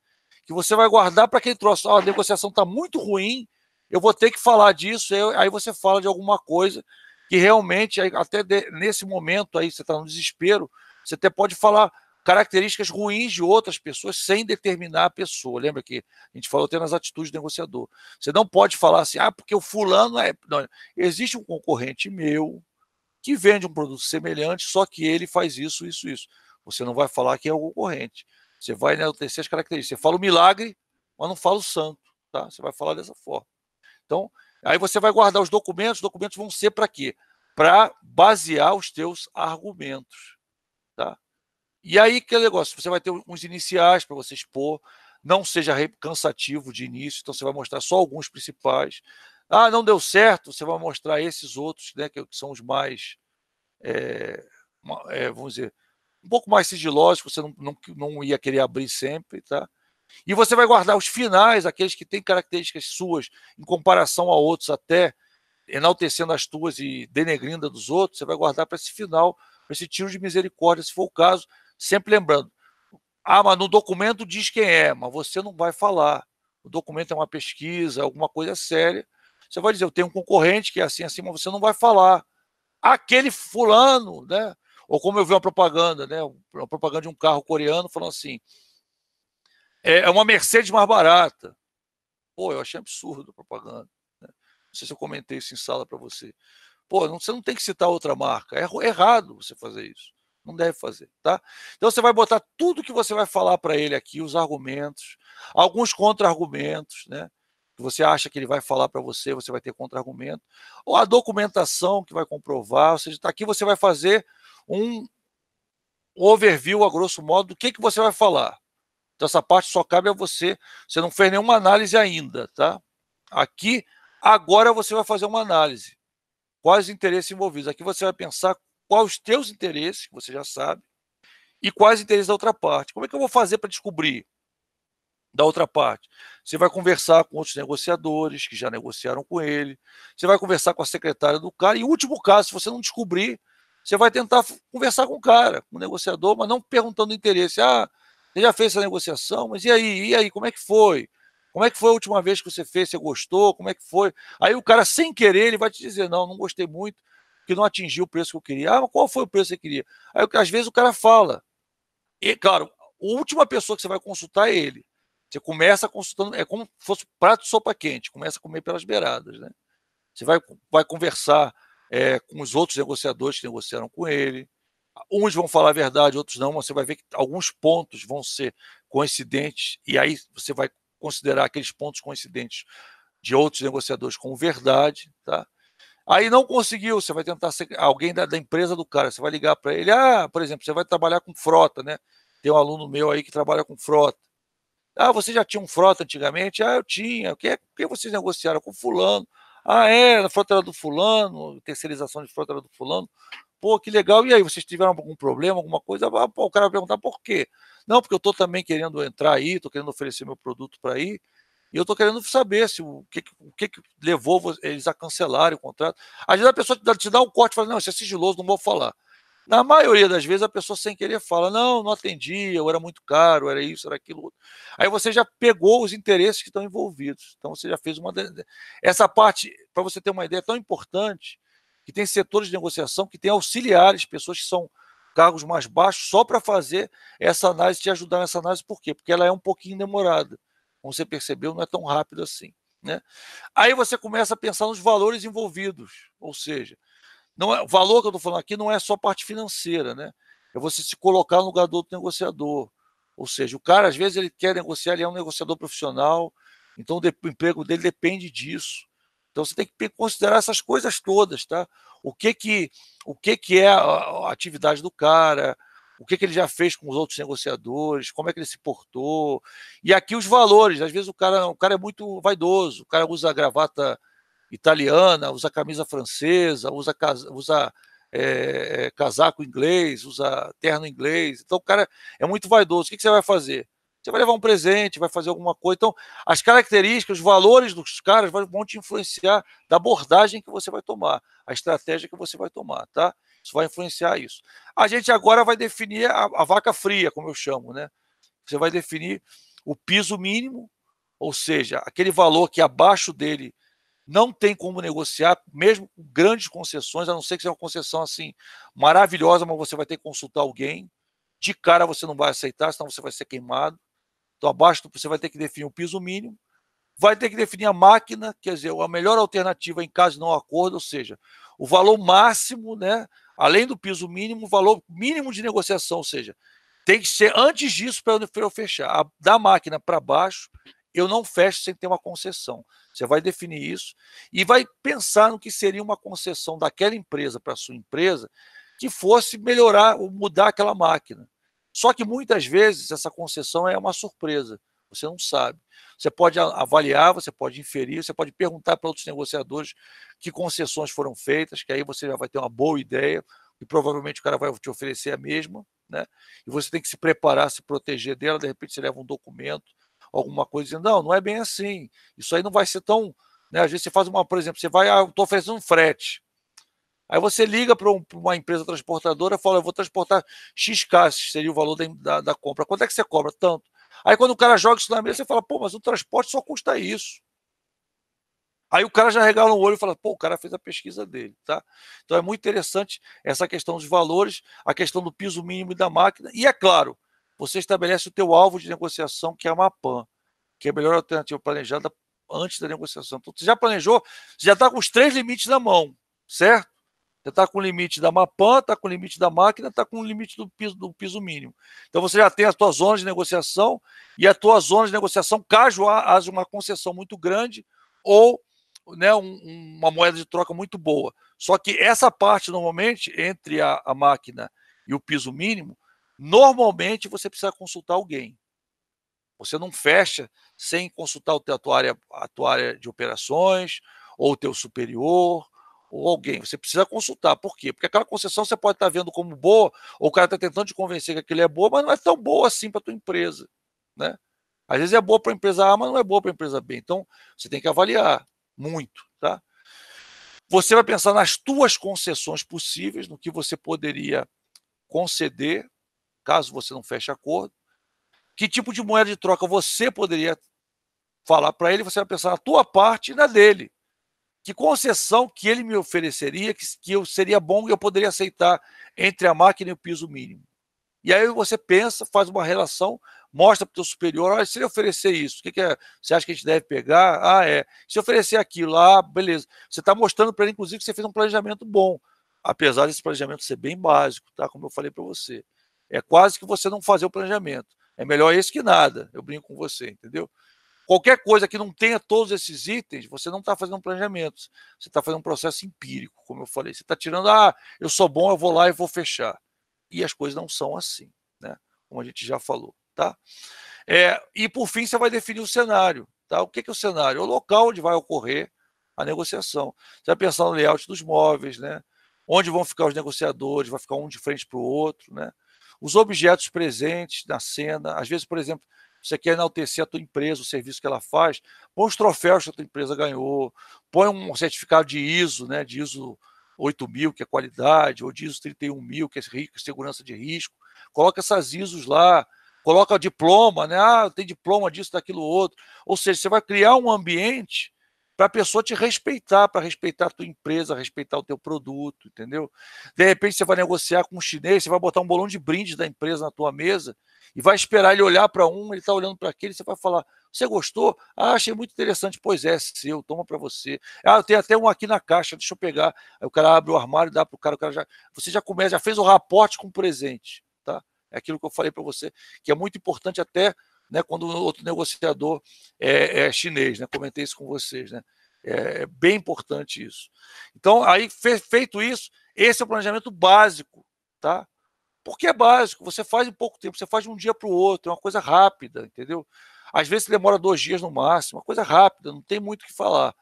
Speaker 1: Que você vai guardar para aquele troço. A negociação está muito ruim, eu vou ter que falar disso, aí você fala de alguma coisa que realmente, até nesse momento aí, você está no desespero, você até pode falar características ruins de outras pessoas sem determinar a pessoa. Lembra que a gente falou até nas atitudes do negociador. Você não pode falar assim, porque o fulano é... Não, existe um concorrente meu que vende um produto semelhante, só que ele faz isso, isso, isso. Você não vai falar que é o concorrente. Você vai enaltecer as características. Você fala o milagre, mas não fala o santo. Tá? Você vai falar dessa forma. Então, aí você vai guardar os documentos vão ser para quê? Para basear os teus argumentos. Tá? E aí, que negócio? Você vai ter uns iniciais para você expor, não seja cansativo de início, então você vai mostrar só alguns principais. Não deu certo, você vai mostrar esses outros, né, que são os mais, vamos dizer, um pouco mais sigilosos, que você não ia querer abrir sempre, tá? E você vai guardar os finais, aqueles que têm características suas, em comparação a outros, até enaltecendo as tuas e denegrindo a dos outros, você vai guardar para esse final, para esse tiro de misericórdia, se for o caso, sempre lembrando, mas no documento diz quem é, mas você não vai falar. O documento é uma pesquisa, alguma coisa séria. Você vai dizer, eu tenho um concorrente que é assim, assim, mas você não vai falar. Aquele fulano, né? Ou como eu vi uma propaganda, né? Uma propaganda de um carro coreano falando assim, é uma Mercedes mais barata. Pô, eu achei absurdo a propaganda. Né? Não sei se eu comentei isso em sala para você. Pô, você não tem que citar outra marca. É errado você fazer isso. Não deve fazer, tá? Então você vai botar tudo que você vai falar para ele aqui, os argumentos, alguns contra-argumentos, né? Que você acha que ele vai falar para você, você vai ter contra-argumento, ou a documentação que vai comprovar, ou seja, aqui você vai fazer um overview, a grosso modo, do que você vai falar. Então essa parte só cabe a você, você não fez nenhuma análise ainda, tá? Aqui, agora você vai fazer uma análise. quais os interesses envolvidos. Aqui você vai pensar quais os teus interesses, que você já sabe, e quais os interesses da outra parte. Como é que eu vou fazer para descobrir da outra parte? Você vai conversar com outros negociadores que já negociaram com ele, você vai conversar com a secretária do cara, e em último caso, se você não descobrir, você vai tentar conversar com o cara, com o negociador, mas não perguntando o interesse. Ah, você já fez essa negociação, mas e aí, como é que foi? Como é que foi a última vez que você fez? Você gostou? Como é que foi? Aí o cara, sem querer, ele vai te dizer, não gostei muito, que não atingiu o preço que eu queria. Ah, mas qual foi o preço que você queria? Aí, às vezes, o cara fala. E, claro, a última pessoa que você vai consultar é ele. Você começa consultando, é como se fosse prato de sopa quente, começa a comer pelas beiradas, né? Você vai conversar com os outros negociadores que negociaram com ele. Uns vão falar a verdade, outros não, mas você vai ver que alguns pontos vão ser coincidentes, e aí você vai considerar aqueles pontos coincidentes de outros negociadores como verdade, tá? Aí não conseguiu, você vai tentar ser alguém da empresa do cara, você vai ligar para ele, por exemplo, você vai trabalhar com frota, né? Tem um aluno meu aí que trabalha com frota. Ah, você já tinha um frota antigamente? Ah, eu tinha. O que vocês negociaram com fulano? Ah, a frota era do fulano, terceirização de frota era do fulano. Pô, que legal. E aí, vocês tiveram algum problema, alguma coisa? Ah, pô, o cara vai perguntar por quê? Não, porque eu estou também querendo entrar aí, estou querendo oferecer meu produto para aí, e eu estou querendo saber se o que levou eles a cancelarem o contrato. Às vezes a pessoa te dá um corte e fala, não, isso é sigiloso, não vou falar. Na maioria das vezes a pessoa sem querer fala, não atendia, ou era muito caro, era isso, era aquilo. Aí você já pegou os interesses que estão envolvidos. Então você já fez uma... Essa parte, para você ter uma ideia, é tão importante que tem setores de negociação que tem auxiliares, pessoas que são cargos mais baixos, só para fazer essa análise, te ajudar nessa análise. Por quê? Porque ela é um pouquinho demorada. Como você percebeu, não é tão rápido assim, né? Aí você começa a pensar nos valores envolvidos, ou seja, não é, o valor que eu estou falando aqui não é só parte financeira, né? É você se colocar no lugar do outro negociador. Ou seja, o cara, às vezes, ele quer negociar, ele é um negociador profissional, então o emprego dele depende disso. Então você tem que considerar essas coisas todas, tá? O que é a atividade do cara, o que ele já fez com os outros negociadores, como é que ele se portou. E aqui os valores, às vezes o cara é muito vaidoso, o cara usa gravata italiana, usa camisa francesa, usa casaco inglês, usa terno inglês. Então o cara é muito vaidoso. O que você vai fazer? Você vai levar um presente, vai fazer alguma coisa. Então, as características, os valores dos caras vão te influenciar da abordagem que você vai tomar, a estratégia que você vai tomar, tá? Isso vai influenciar isso. A gente agora vai definir a vaca fria, como eu chamo, né? Você vai definir o piso mínimo, ou seja, aquele valor que abaixo dele não tem como negociar, mesmo com grandes concessões, a não ser que seja uma concessão assim maravilhosa, mas você vai ter que consultar alguém. De cara você não vai aceitar, senão você vai ser queimado. Então, abaixo você vai ter que definir o piso mínimo, vai ter que definir a máquina, quer dizer, a melhor alternativa em caso de não acordo, ou seja, o valor máximo, né, além do piso mínimo, o valor mínimo de negociação, ou seja, tem que ser antes disso para eu fechar. Da máquina para baixo, eu não fecho sem ter uma concessão. Você vai definir isso e vai pensar no que seria uma concessão daquela empresa para a sua empresa que fosse melhorar ou mudar aquela máquina. Só que muitas vezes essa concessão é uma surpresa. Você não sabe. Você pode avaliar, você pode inferir, você pode perguntar para outros negociadores que concessões foram feitas, que aí você já vai ter uma boa ideia, e provavelmente o cara vai te oferecer a mesma, né? E você tem que se preparar, se proteger dela, de repente você leva um documento, alguma coisa dizendo, não é bem assim, isso aí não vai ser tão... Né? Às vezes você faz por exemplo, você vai, eu estou oferecendo um frete, aí você liga para uma empresa transportadora e fala, eu vou transportar XK, seria o valor da compra, quanto é que você cobra? Tanto. Aí quando o cara joga isso na mesa, você fala, pô, mas o transporte só custa isso. Aí o cara já regala o olho e fala, pô, o cara fez a pesquisa dele, tá? Então é muito interessante essa questão dos valores, a questão do piso mínimo da máquina, e é claro, você estabelece o teu alvo de negociação, que é a MAPAN, que é a melhor alternativa planejada antes da negociação. Então você já planejou, você já está com os 3 limites na mão, certo? Você está com o limite da MAPAN, está com o limite da máquina, está com o limite do piso mínimo. Então você já tem a tua zona de negociação, e a tua zona de negociação, caso haja uma concessão muito grande, ou né, uma moeda de troca muito boa. Só que essa parte, normalmente, entre a máquina e o piso mínimo, normalmente você precisa consultar alguém. Você não fecha sem consultar a tua área de operações, ou o teu superior, ou alguém, você precisa consultar. Por quê? Porque aquela concessão você pode estar vendo como boa, ou o cara está tentando te convencer que aquilo é boa, mas não é tão boa assim para a tua empresa, né? Às vezes é boa para a empresa A, mas não é boa para a empresa B. Então, você tem que avaliar muito, tá? Você vai pensar nas tuas concessões possíveis, no que você poderia conceder, caso você não feche acordo. Que tipo de moeda de troca você poderia falar para ele? Você vai pensar na tua parte e na dele. Que concessão que ele me ofereceria, que eu seria bom e eu poderia aceitar entre a máquina e o piso mínimo. E aí você pensa, faz uma relação, mostra para o teu superior, olha, se ele oferecer isso, o que é? Você acha que a gente deve pegar? Ah, é. Se oferecer aquilo, beleza. Você está mostrando para ele, inclusive, que você fez um planejamento bom, apesar desse planejamento ser bem básico, tá? Como eu falei para você. É quase que você não fazer o planejamento. É melhor esse que nada, eu brinco com você, entendeu? Qualquer coisa que não tenha todos esses itens, você não está fazendo um planejamento. Você está fazendo um processo empírico, como eu falei. Você está tirando, eu sou bom, eu vou lá e vou fechar. E as coisas não são assim, né? Como a gente já falou, tá? E por fim, você vai definir o cenário, tá? O que é o cenário? É o local onde vai ocorrer a negociação. Você vai pensar no layout dos móveis, né? Onde vão ficar os negociadores, vai ficar um de frente para o outro, né? Os objetos presentes na cena, às vezes, por exemplo, você quer enaltecer a tua empresa, o serviço que ela faz, põe os troféus que a tua empresa ganhou, põe um certificado de ISO, né, de ISO 8000, que é qualidade, ou de ISO 31000, que é segurança de risco. Coloca essas ISOs lá, coloca o diploma, né? Tem diploma disso, daquilo outro. Ou seja, você vai criar um ambiente para a pessoa te respeitar, para respeitar a tua empresa, respeitar o teu produto, entendeu? De repente você vai negociar com um chinês, você vai botar um bolão de brindes da empresa na tua mesa e vai esperar ele olhar para um, ele está olhando para aquele, você vai falar, você gostou? Achei muito interessante. Pois é seu, toma para você. Eu tenho até um aqui na caixa, deixa eu pegar. Aí o cara abre o armário, dá para o cara você já começa, já fez o raporte com o presente, tá? É aquilo que eu falei para você, que é muito importante até, né, quando o outro negociador é chinês, né? Comentei isso com vocês, né? É bem importante isso. Então, aí, feito isso, esse é o planejamento básico, tá? Porque é básico, você faz em pouco tempo, você faz de um dia para o outro, é uma coisa rápida, entendeu? Às vezes demora 2 dias no máximo, uma coisa rápida, não tem muito o que falar.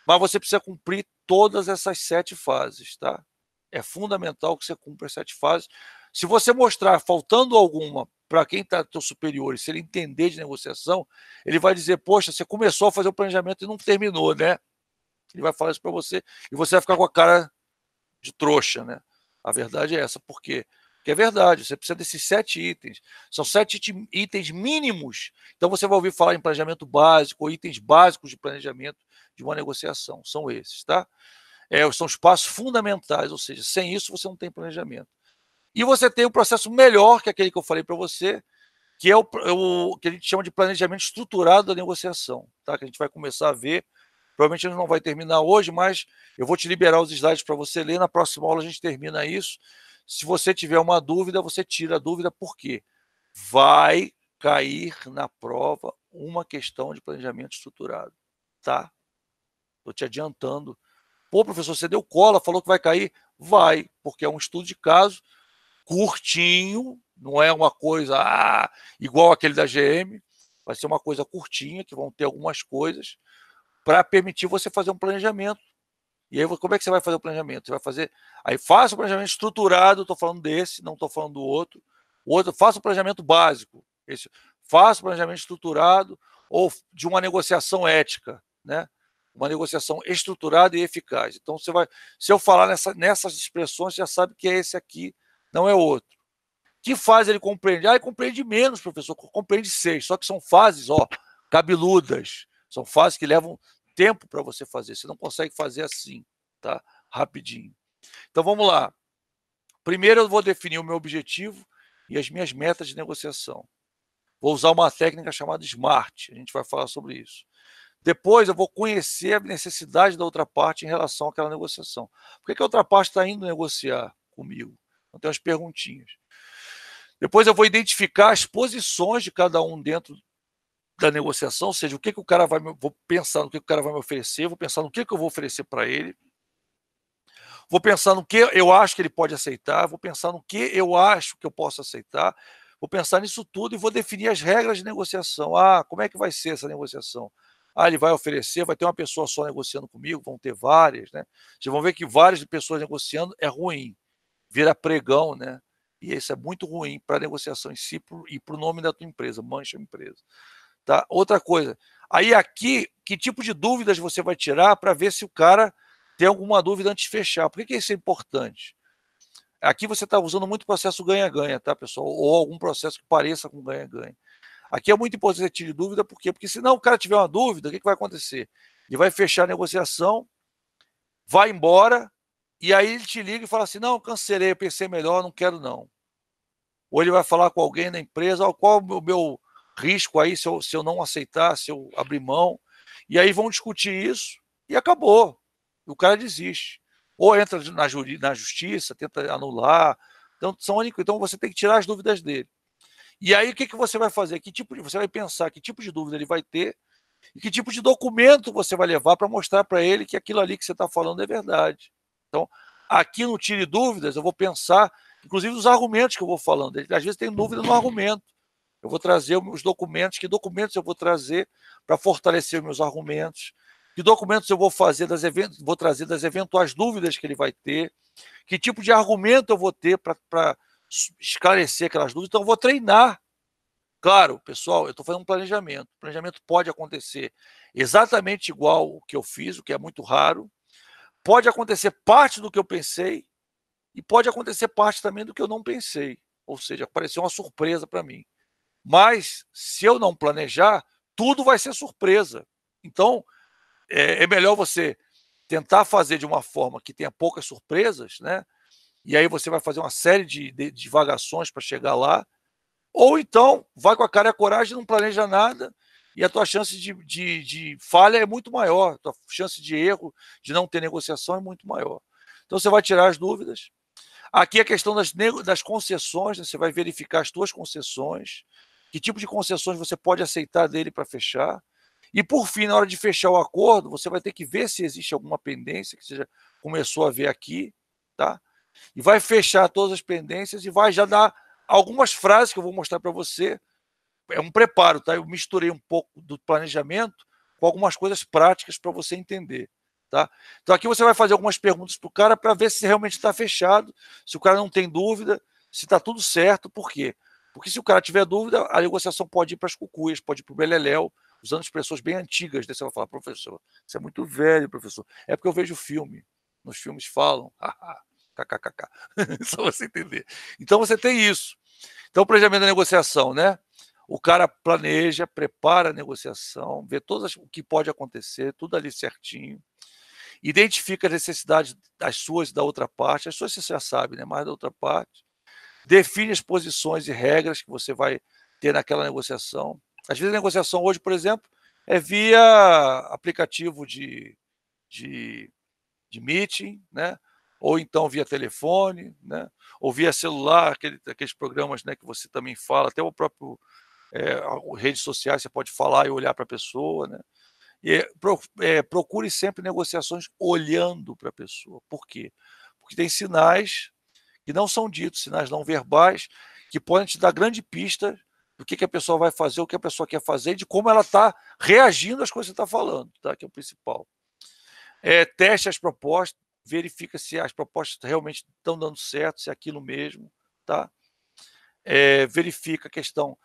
Speaker 1: Mas você precisa cumprir todas essas 7 fases, tá? É fundamental que você cumpra as 7 fases. Se você mostrar faltando alguma para quem está teu superior, e se ele entender de negociação, ele vai dizer, poxa, você começou a fazer o planejamento e não terminou, né? Ele vai falar isso para você e você vai ficar com a cara de trouxa, né? A verdade é essa. Por quê? Porque é verdade, você precisa desses 7 itens. São 7 itens mínimos. Então você vai ouvir falar em planejamento básico, ou itens básicos de planejamento de uma negociação. São esses, tá? São os passos fundamentais, ou seja, sem isso você não tem planejamento. E você tem um processo melhor que aquele que eu falei para você, que é o que a gente chama de planejamento estruturado da negociação, tá? Que a gente vai começar a ver. Provavelmente a gente não vai terminar hoje, mas eu vou te liberar os slides para você ler. Na próxima aula a gente termina isso. Se você tiver uma dúvida, você tira a dúvida, por quê? Vai cair na prova uma questão de planejamento estruturado, tá? Estou te adiantando. Pô, professor, você deu cola, falou que vai cair? Vai, porque é um estudo de caso curtinho, não é uma coisa igual aquele da GM, vai ser uma coisa curtinha, que vão ter algumas coisas, para permitir você fazer um planejamento. E aí, como é que você vai fazer o planejamento? Você vai fazer. Aí, faça o planejamento estruturado, estou falando desse, não estou falando do outro. O outro, faça o planejamento básico. Faça o planejamento estruturado ou de uma negociação ética, né? Uma negociação estruturada e eficaz. Então, você vai. Se eu falar nessas expressões, você já sabe que é esse aqui, não é outro. Que fase ele compreende? Ele compreende menos, professor, compreende 6, só que são fases, cabeludas. São fases que levam tempo para você fazer. Você não consegue fazer assim, tá? Rapidinho. Então vamos lá. Primeiro eu vou definir o meu objetivo e as minhas metas de negociação. Vou usar uma técnica chamada SMART. A gente vai falar sobre isso. Depois eu vou conhecer a necessidade da outra parte em relação àquela negociação. Por que a outra parte está indo negociar comigo? Então tem umas perguntinhas. Depois eu vou identificar as posições de cada um dentro da negociação, ou seja, o que o cara vai, vou pensar no que o cara vai me oferecer, vou pensar no que eu vou oferecer para ele, vou pensar no que eu acho que ele pode aceitar, vou pensar no que eu acho que eu posso aceitar, vou pensar nisso tudo e vou definir as regras de negociação. Como é que vai ser essa negociação? Ah, ele vai oferecer, vai ter uma pessoa só negociando comigo, vão ter várias, né? Vocês vão ver que várias pessoas negociando é ruim, vira pregão, né? E isso é muito ruim para a negociação em si e para o nome da tua empresa, mancha a empresa. Tá? Outra coisa, aí aqui, que tipo de dúvidas você vai tirar para ver se o cara tem alguma dúvida antes de fechar? Por que isso é importante? Aqui você está usando muito processo ganha-ganha, tá, pessoal? Ou algum processo que pareça com ganha-ganha. Aqui é muito importante você tirar dúvida, por quê? Porque se não o cara tiver uma dúvida, o que vai acontecer? Ele vai fechar a negociação, vai embora, e aí ele te liga e fala assim, não, cancelei, eu pensei melhor, não quero não. Ou ele vai falar com alguém na empresa, oh, qual é o meu risco aí se eu não aceitar, se eu abrir mão. E aí vão discutir isso e acabou. O cara desiste. Ou entra na justiça, tenta anular. Então você tem que tirar as dúvidas dele. E aí o que você vai fazer? Você vai pensar que tipo de dúvida ele vai ter e que tipo de documento você vai levar para mostrar para ele que aquilo ali que você está falando é verdade. Então, aqui no Tire Dúvidas, eu vou pensar, inclusive, os argumentos que eu vou falando. Às vezes tem dúvida no argumento. Eu vou trazer os documentos, que documentos eu vou trazer para fortalecer os meus argumentos, que documentos eu vou trazer das eventuais dúvidas que ele vai ter, que tipo de argumento eu vou ter para esclarecer aquelas dúvidas. Então, eu vou treinar. Claro, pessoal, eu estou fazendo um planejamento. O planejamento pode acontecer exatamente igual o que eu fiz, o que é muito raro. Pode acontecer parte do que eu pensei e pode acontecer parte também do que eu não pensei. Ou seja, apareceu uma surpresa para mim. Mas, se eu não planejar, tudo vai ser surpresa. Então, é melhor você tentar fazer de uma forma que tenha poucas surpresas, né? E aí você vai fazer uma série de divagações para chegar lá. Ou então, vai com a cara e a coragem, não planeja nada, e a tua chance de falha é muito maior, a tua chance de erro, de não ter negociação é muito maior. Então, você vai tirar as dúvidas. Aqui a questão das concessões, né? Você vai verificar as tuas concessões, que tipo de concessões você pode aceitar dele para fechar. E, por fim, na hora de fechar o acordo, você vai ter que ver se existe alguma pendência, que você já começou a ver aqui, tá? E vai fechar todas as pendências e vai já dar algumas frases que eu vou mostrar para você. É um preparo, tá? Eu misturei um pouco do planejamento com algumas coisas práticas para você entender, tá? Então aqui você vai fazer algumas perguntas para o cara para ver se realmente está fechado, se o cara não tem dúvida, se está tudo certo. Por quê? Porque se o cara tiver dúvida, a negociação pode ir para as cucuias, pode ir para o beleléu, usando expressões bem antigas. Daí você vai falar, professor, você é muito velho, professor. É porque eu vejo filme. Nos filmes falam, kkkk. Só você entender. Então você tem isso. Então, o planejamento da negociação, né? O cara planeja, prepara a negociação, vê o que pode acontecer, tudo ali certinho, identifica as necessidades das suas e da outra parte, as suas você já sabe, né? Mais da outra parte, define as posições e regras que você vai ter naquela negociação. Às vezes a negociação hoje, por exemplo, é via aplicativo de meeting, né? Ou então via telefone, né? Ou via celular, aqueles programas, né, que você também fala, até o próprio redes sociais você pode falar e olhar para a pessoa, né? E procure sempre negociações olhando para a pessoa. Por quê? Porque tem sinais que não são ditos, sinais não verbais, que podem te dar grande pista do que a pessoa vai fazer, o que a pessoa quer fazer, de como ela está reagindo às coisas que você está falando, tá? Que é o principal. Teste as propostas, verifica se as propostas realmente estão dando certo, se é aquilo mesmo, tá? Verifica a questão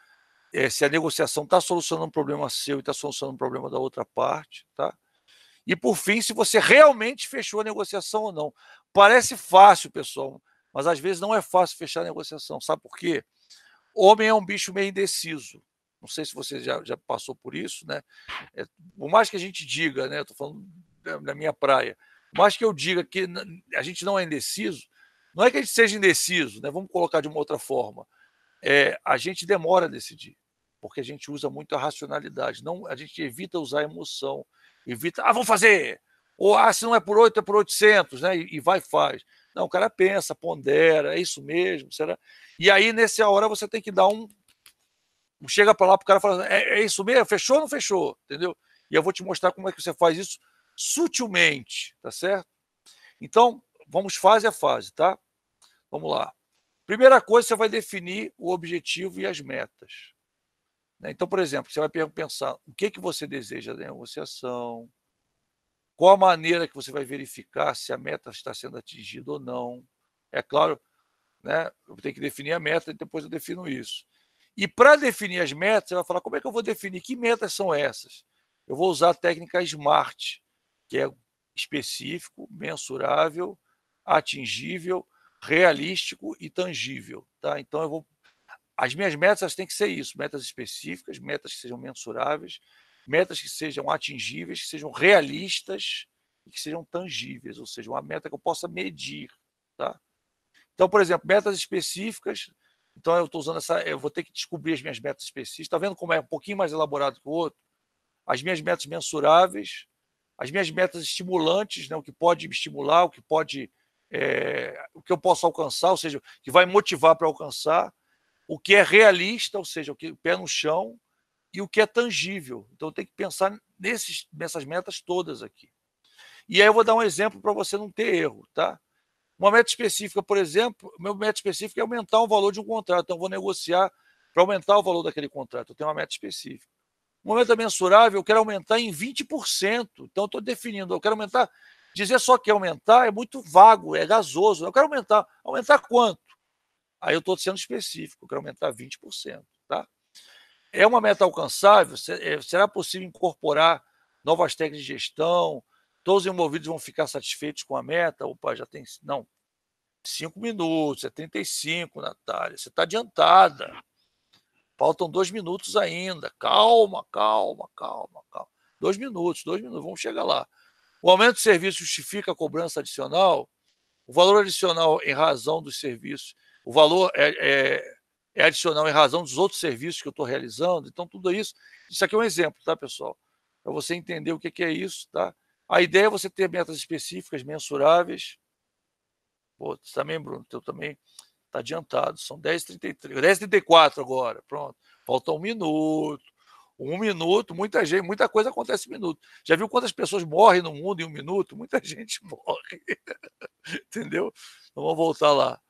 Speaker 1: se a negociação está solucionando um problema seu e está solucionando um problema da outra parte, tá? E, por fim, se você realmente fechou a negociação ou não. Parece fácil, pessoal, mas às vezes não é fácil fechar a negociação. Sabe por quê? Homem é um bicho meio indeciso. Não sei se você já passou por isso, né? Por mais que a gente diga, né? Estou falando da minha praia, por mais que eu diga que a gente não é indeciso, não é que a gente seja indeciso, né? Vamos colocar de uma outra forma. A gente demora a decidir, porque a gente usa muito a racionalidade. Não, a gente evita usar a emoção, evita, vamos fazer! Ou, se não é por 8, é por 800, né? E vai e faz. Não, o cara pensa, pondera, é isso mesmo, será? E aí, nessa hora, você tem que dar chega para lá para o cara e fala, é isso mesmo? Fechou ou não fechou? Entendeu? E eu vou te mostrar como é que você faz isso sutilmente, tá certo? Então, vamos fase a fase, tá? Vamos lá. Primeira coisa, você vai definir o objetivo e as metas. né? Então, por exemplo, você vai pensar o que você deseja da negociação, qual a maneira que você vai verificar se a meta está sendo atingida ou não. É claro, né, eu tenho que definir a meta e depois eu defino isso. E para definir as metas, você vai falar, como é que eu vou definir? Que metas são essas? Eu vou usar a técnica SMART, que é específico, mensurável, atingível, realístico e tangível. Tá? Então, as minhas metas têm que ser isso, metas específicas, metas que sejam mensuráveis, metas que sejam atingíveis, que sejam realistas e que sejam tangíveis, ou seja, uma meta que eu possa medir. Tá? Então, por exemplo, metas específicas. Então, eu estou usando eu vou ter que descobrir as minhas metas específicas. Está vendo como é um pouquinho mais elaborado que o outro? As minhas metas mensuráveis, as minhas metas estimulantes, né? O que pode me estimular, o que pode, o que eu posso alcançar, ou seja, que vai motivar para alcançar, o que é realista, ou seja, o que pé no chão, e o que é tangível. Então, eu tenho que pensar nessas metas todas aqui. E aí eu vou dar um exemplo para você não ter erro, tá? Uma meta específica, por exemplo, meu meta específica é aumentar o valor de um contrato. Então, eu vou negociar para aumentar o valor daquele contrato. Eu tenho uma meta específica. Uma meta mensurável, eu quero aumentar em 20%. Então, eu estou definindo, eu quero aumentar. Dizer só que aumentar é muito vago, é gasoso. Eu quero aumentar. Aumentar quanto? Aí eu estou sendo específico, eu quero aumentar 20%. Tá? É uma meta alcançável? Será possível incorporar novas técnicas de gestão? Todos os envolvidos vão ficar satisfeitos com a meta? Opa, já tem. Não, 5 minutos, é 35, Natália. Você está adiantada. Faltam 2 minutos ainda. Calma, calma, calma, calma. 2 minutos, vamos chegar lá. O aumento de serviço justifica a cobrança adicional? O valor adicional em razão dos serviços, o valor é adicional em razão dos outros serviços que eu estou realizando. Então, tudo isso aqui é um exemplo, tá, pessoal? Para você entender o que é isso, tá? A ideia é você ter metas específicas, mensuráveis. Pô, você também, Bruno, eu também está adiantado. São 10h33, 10h34 agora. Pronto. Falta 1 minuto. 1 minuto, muita coisa acontece em 1 minuto. Já viu quantas pessoas morrem no mundo em 1 minuto? Muita gente morre. Entendeu? Então vamos voltar lá.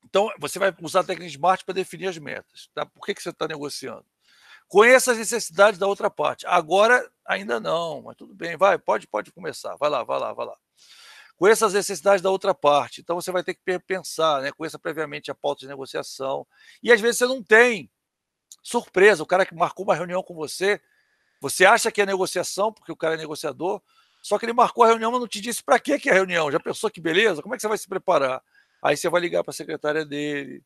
Speaker 1: Então, você vai usar a técnica SMART para definir as metas. Tá? Por que você está negociando? Conheça as necessidades da outra parte. Agora, ainda não, mas tudo bem. Pode começar. Vai lá. Conheça as necessidades da outra parte. Então, você vai ter que pensar, né? Conheça previamente a pauta de negociação. E, às vezes, você não tem surpresa. O cara que marcou uma reunião com você, você acha que é negociação, porque o cara é negociador, só que ele marcou a reunião, mas não te disse para que é a reunião. Já pensou que beleza? Como é que você vai se preparar? Aí você vai ligar para a secretária dele,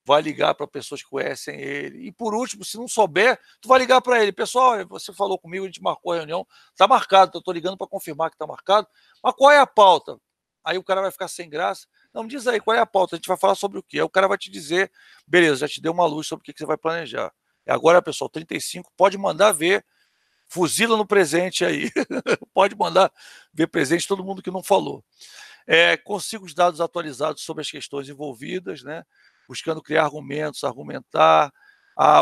Speaker 1: vai ligar para pessoas que conhecem ele. E, por último, se não souber, tu vai ligar para ele. Pessoal, você falou comigo, a gente marcou a reunião, está marcado, eu estou ligando para confirmar que está marcado, mas qual é a pauta? Aí o cara vai ficar sem graça. Não, me diz aí, qual é a pauta? A gente vai falar sobre o quê? Aí o cara vai te dizer, beleza, já te deu uma luz sobre o que você vai planejar. Agora, pessoal, 35, pode mandar ver, fuzila no presente aí. Pode mandar ver presente todo mundo que não falou. Consiga os dados atualizados sobre as questões envolvidas, né? Buscando criar argumentos, argumentar,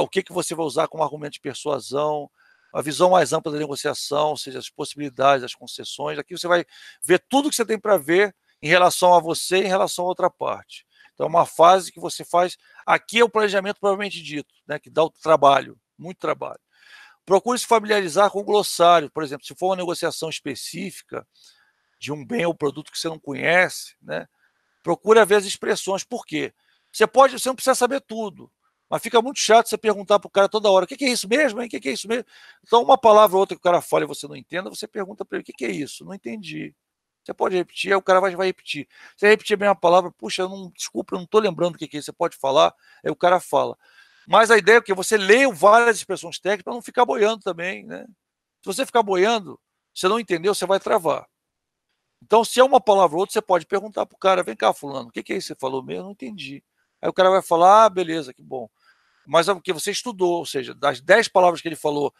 Speaker 1: o que você vai usar como argumento de persuasão, a visão mais ampla da negociação, ou seja, as possibilidades, as concessões. Aqui você vai ver tudo que você tem para ver em relação a você e em relação a outra parte. Então, é uma fase que você faz. Aqui é o planejamento propriamente dito, né? Que dá o trabalho, muito trabalho. Procure se familiarizar com o glossário. Por exemplo, se for uma negociação específica de um bem ou produto que você não conhece, né? Procura ver as expressões. Por quê? Você não precisa saber tudo, mas fica muito chato você perguntar para o cara toda hora: o que é isso mesmo, hein? O que é isso mesmo? Então, uma palavra ou outra que o cara fala e você não entenda, você pergunta para ele: o que é isso? Não entendi. Você pode repetir, aí o cara vai repetir. Você repetir bem a palavra, puxa, desculpa, eu não estou lembrando o que é isso. Você pode falar, aí o cara fala. Mas a ideia é que você leia várias expressões técnicas para não ficar boiando também, né? Se você ficar boiando, você não entendeu, você vai travar. Então, se é uma palavra ou outra, você pode perguntar para o cara: vem cá, fulano, o que é isso que você falou mesmo? Eu não entendi. Aí o cara vai falar: beleza, que bom. Mas é porque você estudou, ou seja, das 10 palavras que ele falou,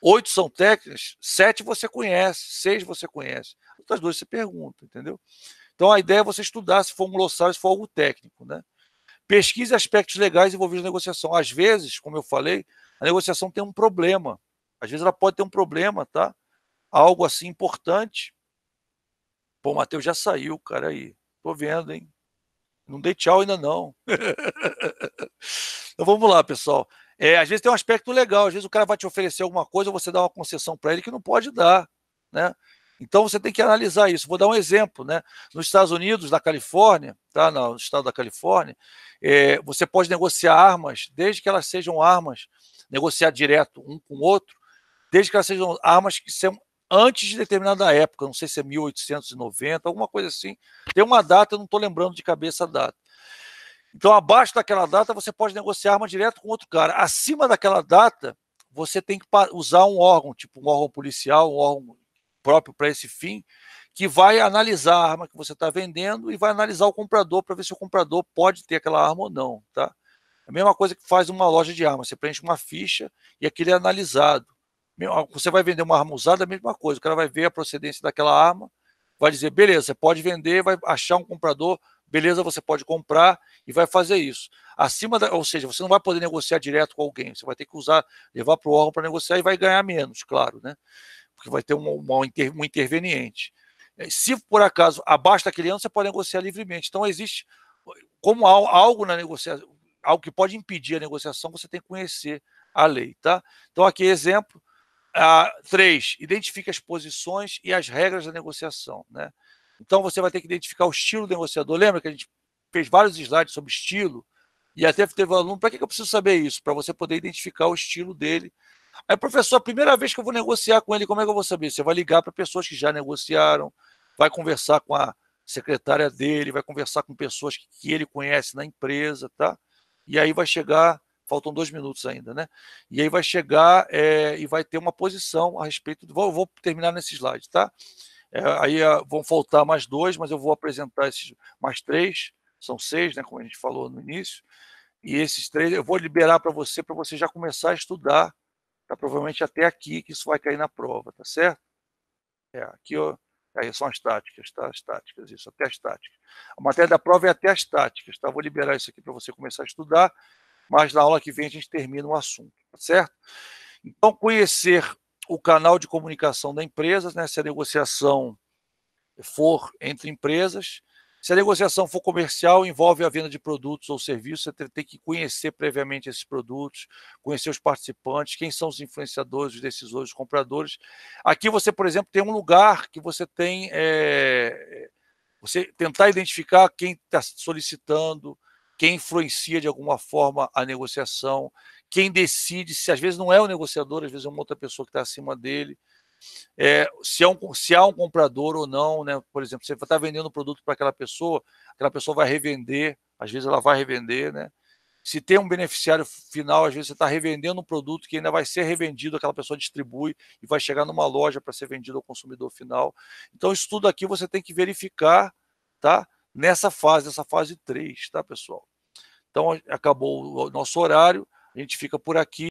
Speaker 1: 8 são técnicas, 7 você conhece, 6 você conhece. Outras 2 você pergunta, entendeu? Então, a ideia é você estudar, se for um glossário, se for algo técnico, né? Pesquise aspectos legais envolvidos na negociação. Às vezes, como eu falei, a negociação tem um problema. Às vezes ela pode ter um problema, tá? Algo assim importante. Pô, o Matheus já saiu, cara, aí. Tô vendo, hein? Não dei tchau ainda não. Então vamos lá, pessoal. Às vezes tem um aspecto legal, às vezes o cara vai te oferecer alguma coisa, você dá uma concessão para ele que não pode dar, né? Então você tem que analisar isso. Vou dar um exemplo, né? Nos Estados Unidos, na Califórnia, tá? No estado da Califórnia, você pode negociar armas, desde que elas sejam armas, negociar direto um com o outro, desde que elas sejam armas que são antes de determinada época, não sei se é 1890, alguma coisa assim. Tem uma data, eu não estou lembrando de cabeça a data. Então, abaixo daquela data, você pode negociar arma direto com outro cara. Acima daquela data, você tem que usar um órgão, tipo um órgão policial, um órgão próprio para esse fim, que vai analisar a arma que você está vendendo e vai analisar o comprador para ver se o comprador pode ter aquela arma ou não, tá? É a mesma coisa que faz uma loja de armas. Você preenche uma ficha e aquilo é analisado. Você vai vender uma arma usada, a mesma coisa. O cara vai ver a procedência daquela arma, vai dizer, beleza, você pode vender, vai achar um comprador, beleza, você pode comprar e vai fazer isso. Ou seja, você não vai poder negociar direto com alguém, você vai ter que levar para o órgão para negociar e vai ganhar menos, claro, né? Porque vai ter um interveniente. Se por acaso abaixo daquele ano, você pode negociar livremente. Então existe, como algo na negociação, algo que pode impedir a negociação, você tem que conhecer a lei, tá? Então aqui exemplo. 3, identifique as posições e as regras da negociação, né? Então você vai ter que identificar o estilo do negociador. Lembra que a gente fez vários slides sobre estilo e até teve um aluno, para que eu preciso saber isso? Para você poder identificar o estilo dele. Aí, professor, a primeira vez que eu vou negociar com ele, como é que eu vou saber? Você vai ligar para pessoas que já negociaram, vai conversar com a secretária dele, vai conversar com pessoas que ele conhece na empresa, tá? E aí vai chegar... Faltam 2 minutos ainda, né? E aí vai chegar e vai ter uma posição a respeito... Vou terminar nesse slide, tá? Aí vão faltar mais 2, mas eu vou apresentar esses mais 3. São 6, né? Como a gente falou no início. E esses 3 eu vou liberar para você já começar a estudar. Tá? Provavelmente até aqui, que isso vai cair na prova, tá certo? Aqui, ó, aí são as táticas, tá? As táticas, isso, até as táticas. A matéria da prova é até as táticas, tá? Vou liberar isso aqui para você começar a estudar. Mas na aula que vem a gente termina o assunto, tá certo? Então, conhecer o canal de comunicação da empresa, né? Se a negociação for entre empresas, se a negociação for comercial, envolve a venda de produtos ou serviços, você tem que conhecer previamente esses produtos, conhecer os participantes, quem são os influenciadores, os decisores, os compradores. Aqui você, por exemplo, tem um lugar que você tem... você tentar identificar quem está solicitando, quem influencia de alguma forma a negociação, quem decide, se às vezes não é o negociador, às vezes é uma outra pessoa que está acima dele, se há um comprador ou não, né? Por exemplo, você está vendendo um produto para aquela pessoa vai revender, às vezes ela vai revender, né? Se tem um beneficiário final, às vezes você está revendendo um produto que ainda vai ser revendido, aquela pessoa distribui e vai chegar numa loja para ser vendido ao consumidor final. Então, isso tudo aqui você tem que verificar, tá? Nessa fase 3, tá, pessoal? Então, acabou o nosso horário, a gente fica por aqui.